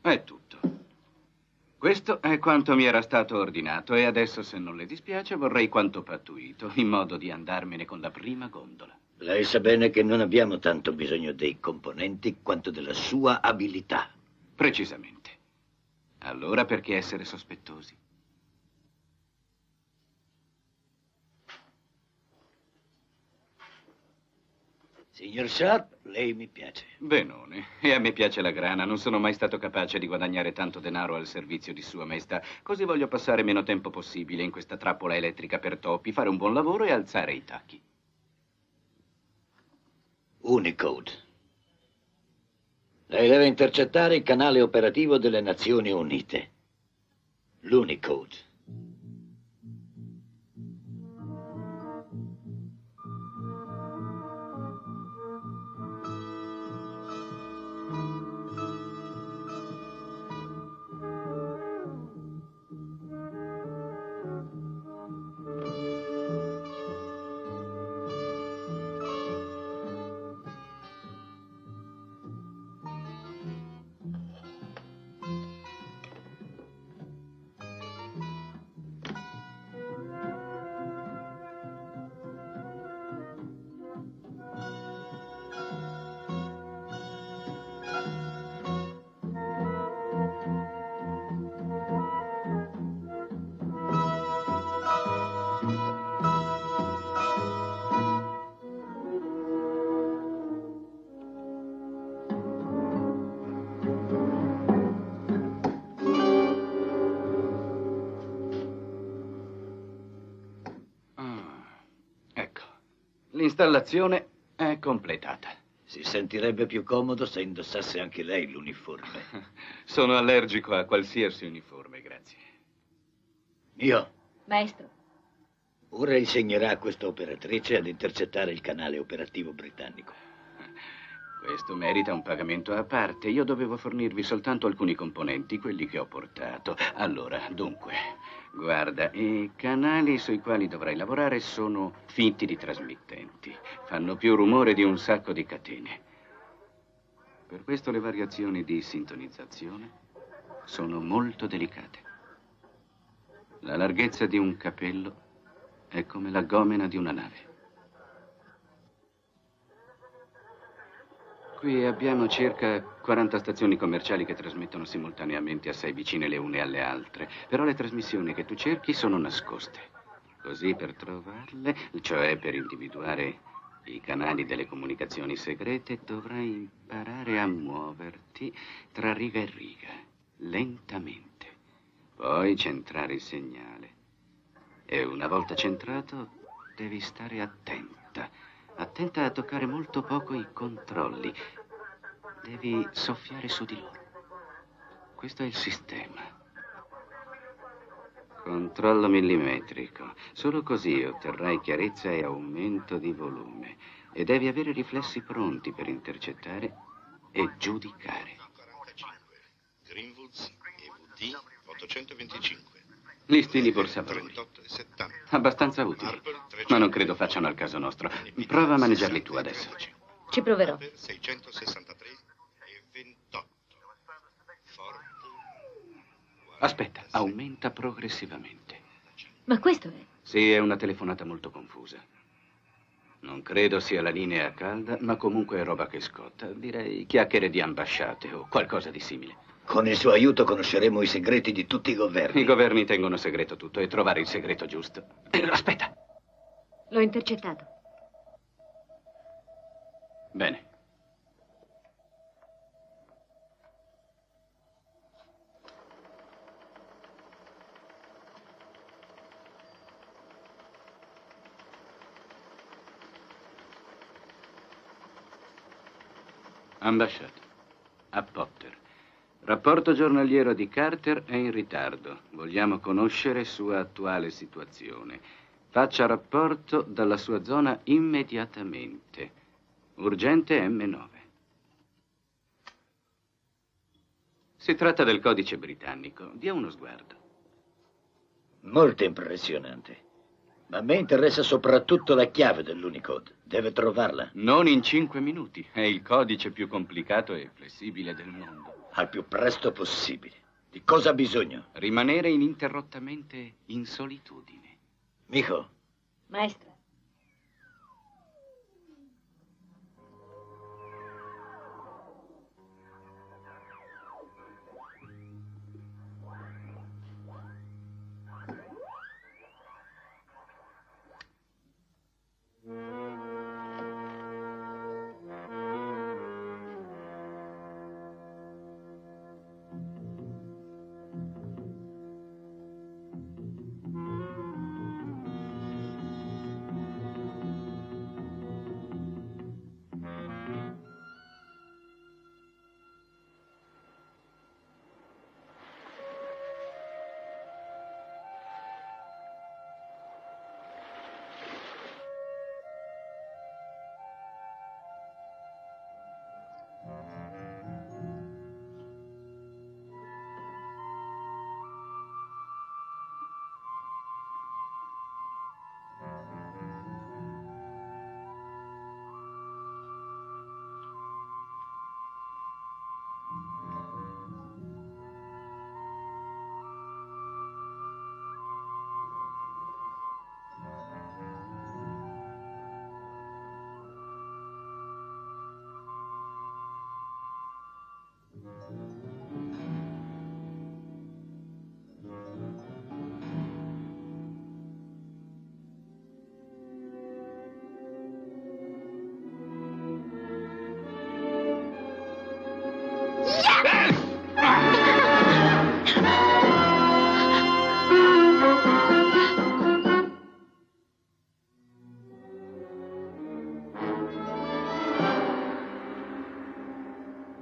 È tutto. Questo è quanto mi era stato ordinato e adesso, se non le dispiace, vorrei quanto pattuito, in modo di andarmene con la prima gondola. Lei sa bene che non abbiamo tanto bisogno dei componenti quanto della sua abilità. Precisamente. Allora perché essere sospettosi? Signor Sharp, lei mi piace. Benone. E a me piace la grana. Non sono mai stato capace di guadagnare tanto denaro al servizio di Sua Maestà. Così voglio passare meno tempo possibile in questa trappola elettrica per topi, fare un buon lavoro e alzare i tacchi. Unicode. Lei deve intercettare il canale operativo delle Nazioni Unite. L'Unicode. L'installazione è completata. Si sentirebbe più comodo se indossasse anche lei l'uniforme. Sono allergico a qualsiasi uniforme, grazie. Io? Maestro. Ora insegnerà a questa operatrice ad intercettare il canale operativo britannico. Questo merita un pagamento a parte. Io dovevo fornirvi soltanto alcuni componenti, quelli che ho portato. Allora, dunque, guarda, i canali sui quali dovrai lavorare sono finti di trasmittenti. Fanno più rumore di un sacco di catene. Per questo le variazioni di sintonizzazione sono molto delicate. La larghezza di un capello è come la gomena di una nave. Qui abbiamo circa 40 stazioni commerciali che trasmettono simultaneamente assai vicine le une alle altre, però le trasmissioni che tu cerchi sono nascoste. Così per trovarle, cioè per individuare i canali delle comunicazioni segrete, dovrai imparare a muoverti tra riga e riga, lentamente. Poi centrare il segnale. E una volta centrato, devi stare attenta. Attenta a toccare molto poco i controlli. Devi soffiare su di loro. Questo è il sistema. Controllo millimetrico. Solo così otterrai chiarezza e aumento di volume. E devi avere riflessi pronti per intercettare e giudicare. Greenwoods EVD 825. Listini borsatori. Abbastanza utili, ma non credo facciano al caso nostro. Prova a maneggiarli tu adesso. Ci proverò. 663 e 28. Aspetta, aumenta progressivamente. Ma questo è? Sì, è una telefonata molto confusa. Non credo sia la linea a calda, ma comunque è roba che scotta. Direi chiacchiere di ambasciate o qualcosa di simile. Con il suo aiuto conosceremo i segreti di tutti i governi. I governi tengono segreto tutto e trovare il segreto giusto. Aspetta. L'ho intercettato. Bene. Ambasciata. A Potter. Rapporto giornaliero di Carter è in ritardo. Vogliamo conoscere sua attuale situazione. Faccia rapporto dalla sua zona immediatamente. Urgente M9. Si tratta del codice britannico. Dia uno sguardo. Molto impressionante. Ma a me interessa soprattutto la chiave dell'Unicode. Deve trovarla. Non in 5 minuti. È il codice più complicato e flessibile del mondo. Al più presto possibile. Di cosa ha bisogno? Rimanere ininterrottamente in solitudine. Mijo. Maestra.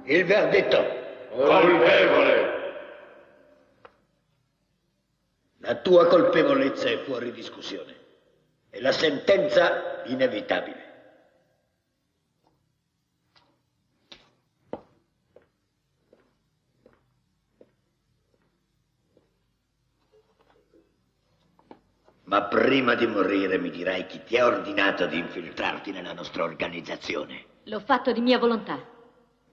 Il verdetto. Colpevole. La tua colpevolezza è fuori discussione. E la sentenza inevitabile. Ma prima di morire mi dirai chi ti ha ordinato di infiltrarti nella nostra organizzazione. L'ho fatto di mia volontà.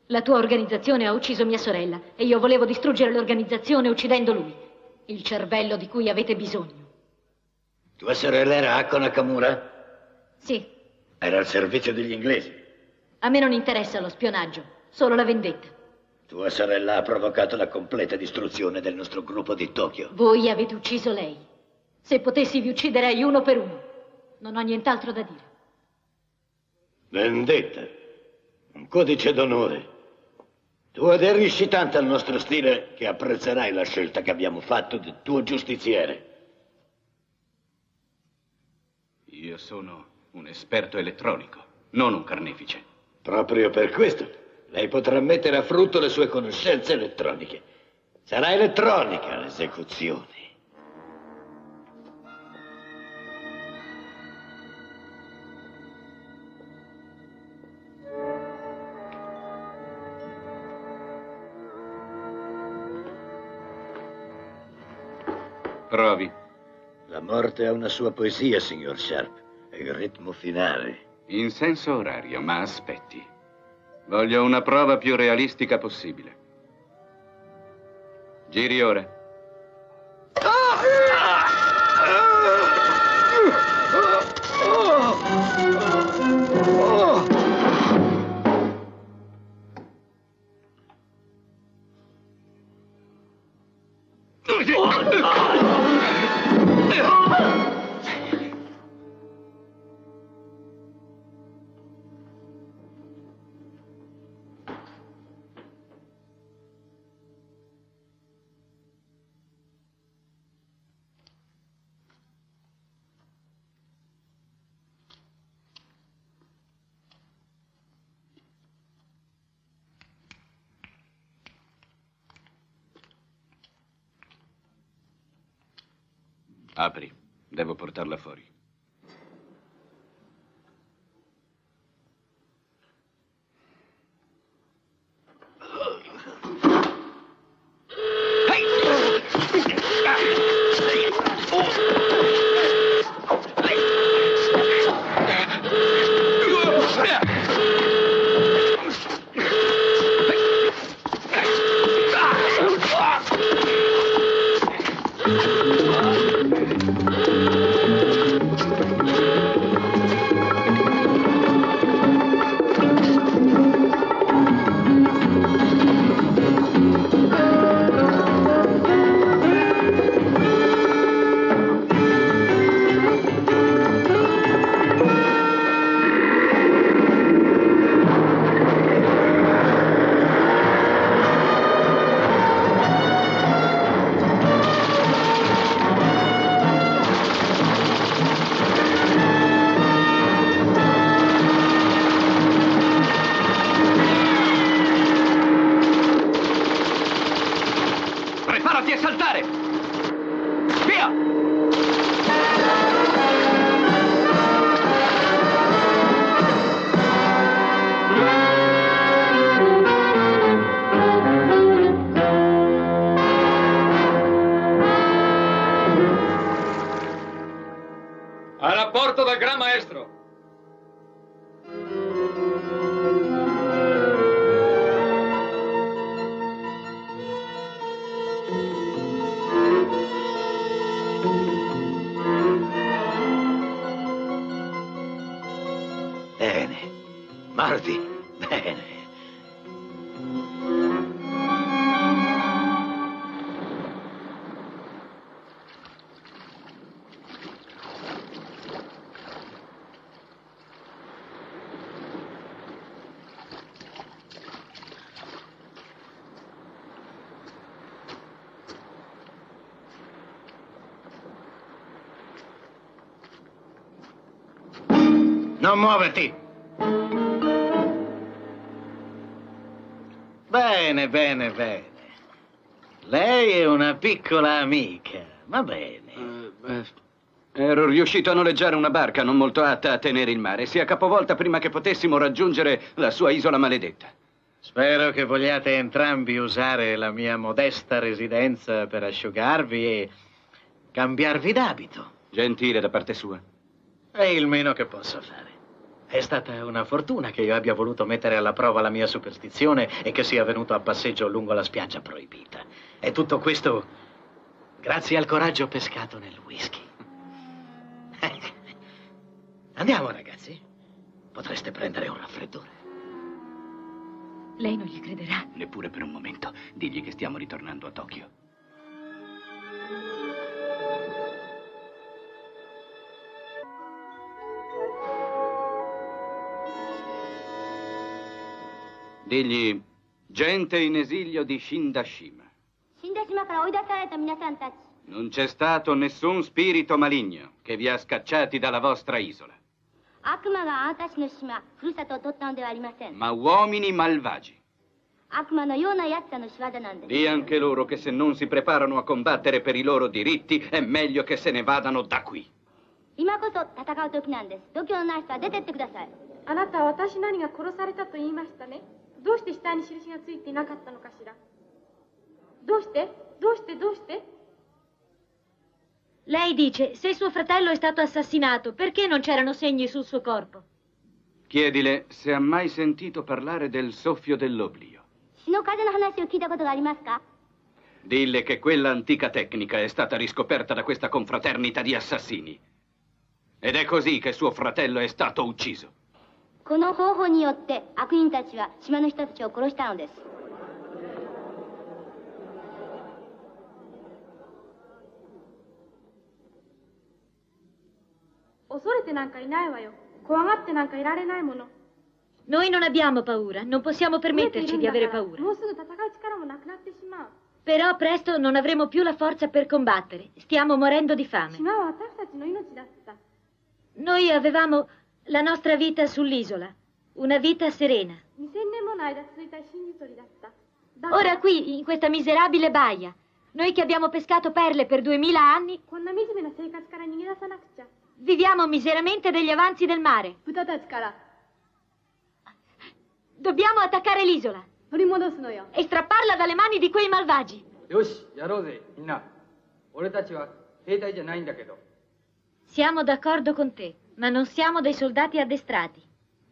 La tua organizzazione ha ucciso mia sorella e io volevo distruggere l'organizzazione uccidendo lui, il cervello di cui avete bisogno. Tua sorella era Ako Nakamura? Sì, Era al servizio degli inglesi. a me non interessa lo spionaggio, solo la vendetta. Tua sorella ha provocato la completa distruzione del nostro gruppo di Tokyo. Voi avete ucciso lei. Se potessi vi ucciderei uno per uno. Non ho nient'altro da dire. Vendetta. Un codice d'onore. Tu aderisci tanto al nostro stile che apprezzerai la scelta che abbiamo fatto del tuo giustiziere. Io sono un esperto elettronico, non un carnefice. Proprio per questo, lei potrà mettere a frutto le sue conoscenze elettroniche. Sarà elettronica l'esecuzione. Provi. La morte ha una sua poesia, signor Sharp. È il ritmo finale. In senso orario, ma aspetti. Voglio una prova più realistica possibile. Giri ora. Apri. Devo portarla fuori. Preparati a saltare! Via! A rapporto dal Gran Maestro. Bene. Marty, bene. Non muoverti! Bene, bene, bene. Lei è una piccola amica, va bene. Ero riuscito a noleggiare una barca non molto atta a tenere il mare. Si è capovolta prima che potessimo raggiungere la sua isola maledetta. Spero che vogliate entrambi usare la mia modesta residenza per asciugarvi e cambiarvi d'abito. Gentile da parte sua. È il meno che posso fare. È stata una fortuna che io abbia voluto mettere alla prova la mia superstizione e che sia venuto a passeggio lungo la spiaggia proibita. E tutto questo grazie al coraggio pescato nel whisky. Andiamo, ragazzi. Potreste prendere un raffreddore. Lei non gli crederà. Neppure per un momento. Digli che stiamo ritornando a Tokyo. Digli, gente in esilio di Shindashima. Non c'è stato nessun spirito maligno che vi ha scacciati dalla vostra isola, ma uomini malvagi. Dì anche loro che se non si preparano a combattere per i loro diritti è meglio che se ne vadano da qui. 今こそ戦う時なんです。度胸のない人は出てってください。あなたは私なりが殺されたと言いましたね。どうして額に印がついていなかったのかしら。どうしてどうしてどうして Lei dice, se suo fratello è stato assassinato, perché non c'erano segni sul suo corpo? Chiedile se ha mai sentito parlare del soffio dell'oblio. 死の風の話を聞いたことがありますか Dille che quella antica tecnica è stata riscoperta da questa confraternita di assassini. Ed è così che suo fratello è stato ucciso. この方法によって悪人たちは島の人たちを殺したのです。恐れてなんかいないわよ。怖がってなんかいられないもの。 Noi non abbiamo paura, non possiamo permetterci di avere paura. もうすぐ戦う力もなくなってしまう。 Però presto non avremo più la forza per combattere. Stiamo morendo di fame. 島は私たちの命だった。 Noi avevamo la nostra vita sull'isola, una vita serena. 2000年もの間続いた真実りだった。 Ora qui, in questa miserabile baia, noi che abbiamo pescato perle per 2000 anni, こんな惨めな生活から逃げ出さなくちゃ。 viviamo miseramente degli avanzi del mare. 豚たちから Dobbiamo attaccare l'isola 取り戻すのよ。 e strapparla dalle mani di quei malvagi. よし、やろうぜ、みんな。俺たちは兵隊じゃないんだけど。 Siamo d'accordo con te, ma non siamo dei soldati addestrati.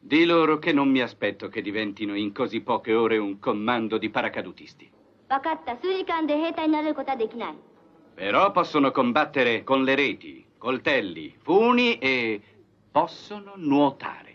Di loro che non mi aspetto che diventino in così poche ore un comando di paracadutisti. 分かった。数時間で兵隊になれることはできない。 Però possono combattere con le reti, coltelli, funi e possono nuotare.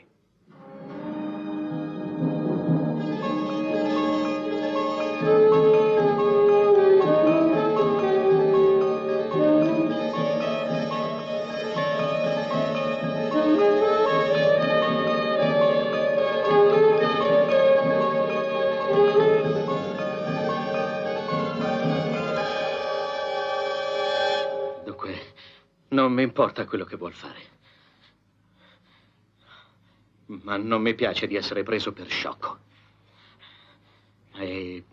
Non mi importa quello che vuol fare. Ma non mi piace di essere preso per sciocco. E...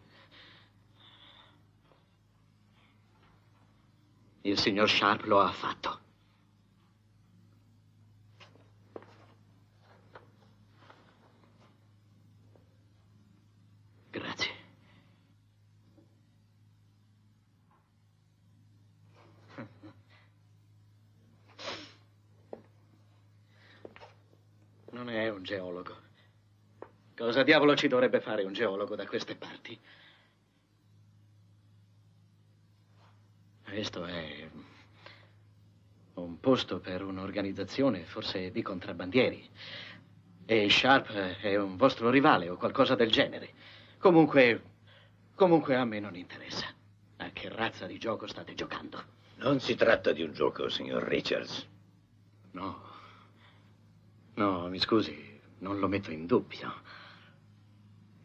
il signor Sharp lo ha fatto. Grazie. Non è un geologo. Cosa diavolo ci dovrebbe fare un geologo da queste parti? Questo è un posto per un'organizzazione, forse di contrabbandieri. E Sharp è un vostro rivale o qualcosa del genere. Comunque a me non interessa. A che razza di gioco state giocando? Non si tratta di un gioco, signor Richards. No. No, mi scusi, non lo metto in dubbio.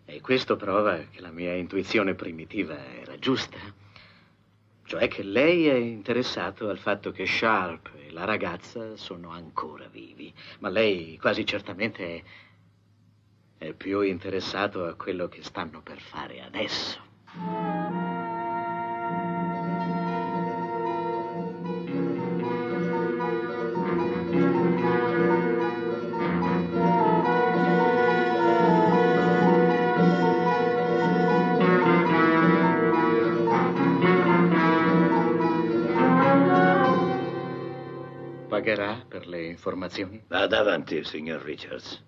E questo prova che la mia intuizione primitiva era giusta. Cioè che lei è interessato al fatto che Sharp e la ragazza sono ancora vivi. Ma lei quasi certamente è più interessato a quello che stanno per fare adesso. Pagherà per le informazioni? Vada avanti, signor Richards.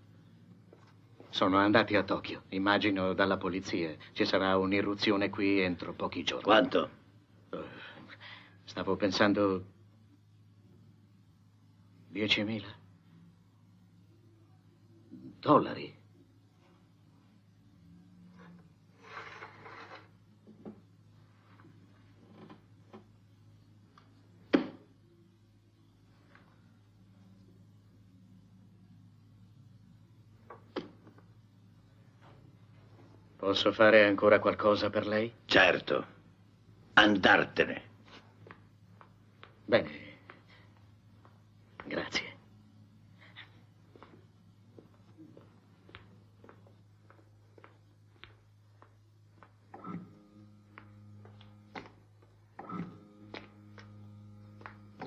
Sono andati a Tokyo. Immagino dalla polizia. Ci sarà un'irruzione qui entro pochi giorni. Quanto? Stavo pensando 10.000. Dollari? Posso fare ancora qualcosa per lei? Certo. Andartene. Bene. Grazie.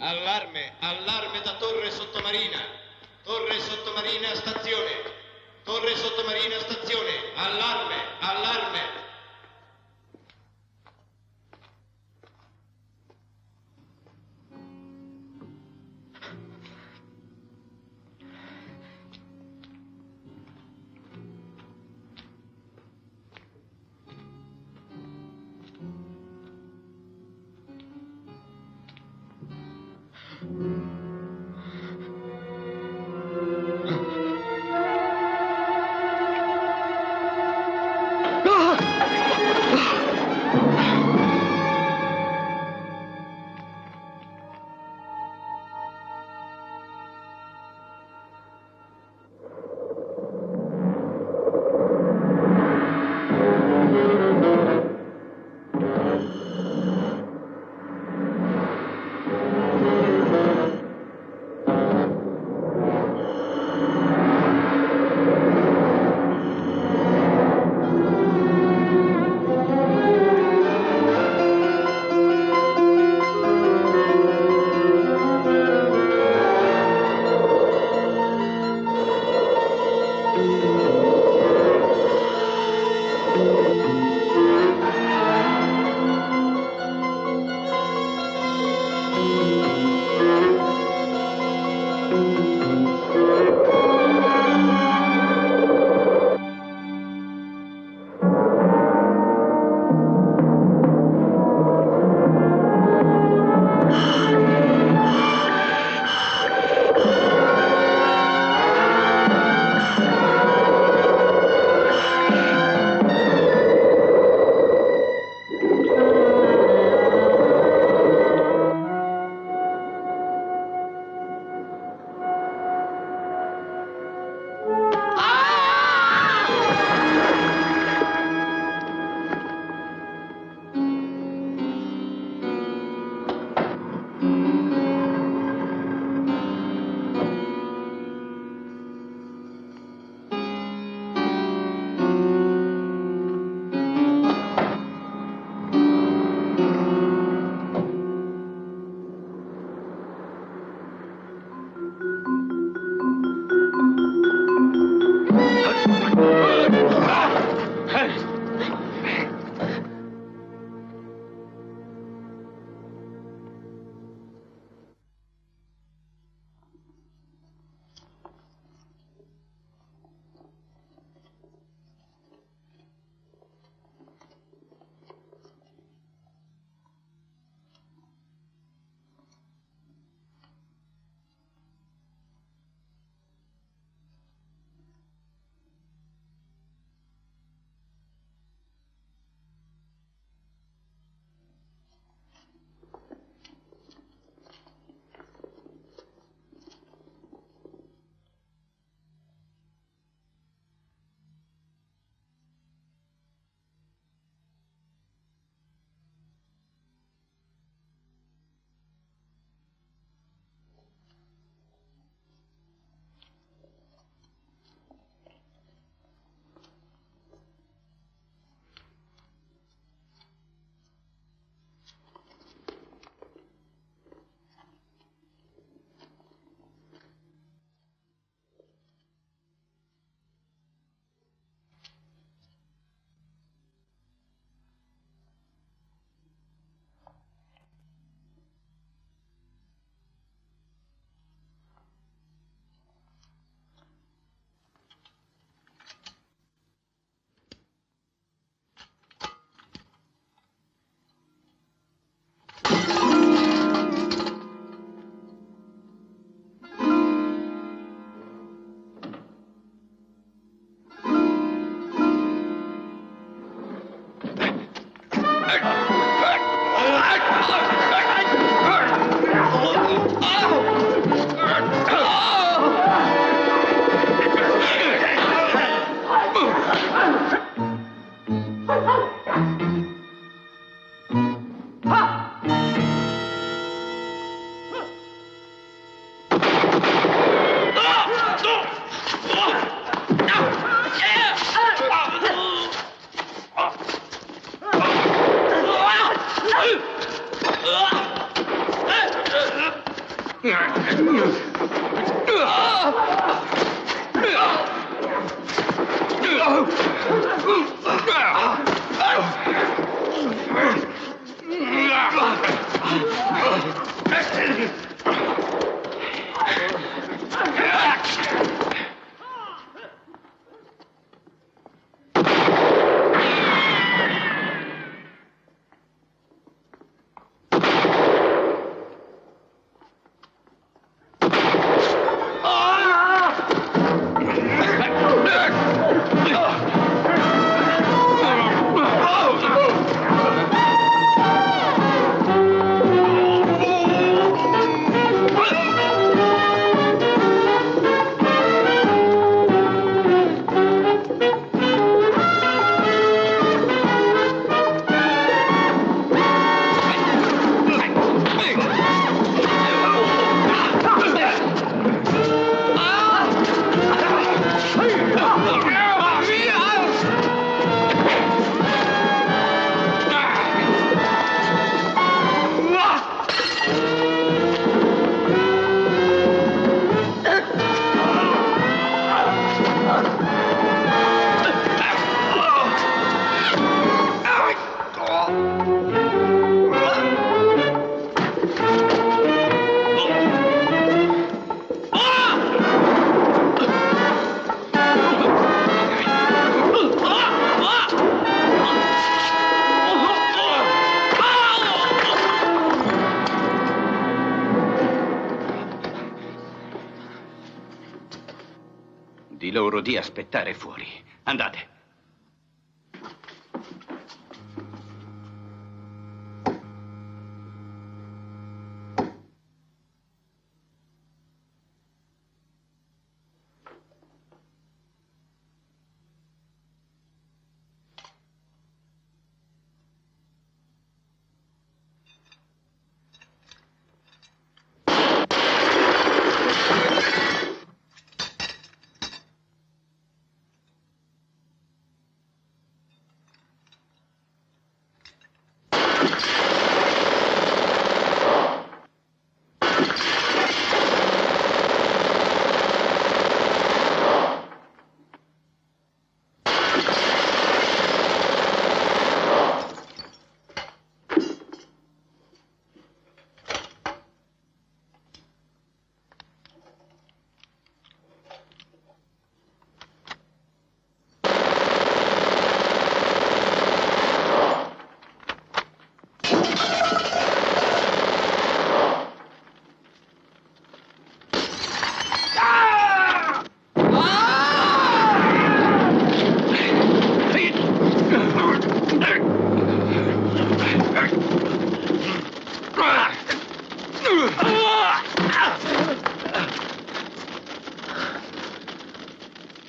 Allarme, allarme da torre sottomarina. Torre sottomarina stazione. Torre sottomarina stazione. Allarme, allarme. Di loro di aspettare fuori. Andate.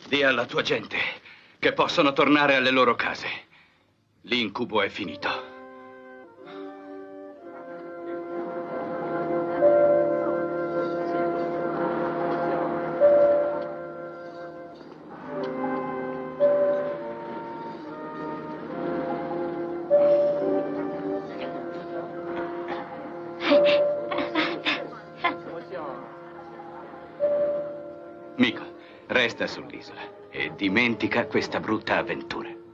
Dì alla tua gente che possono tornare alle loro case. L'incubo è finito. Miko, resta sull'isola e dimentica questa brutta avventura.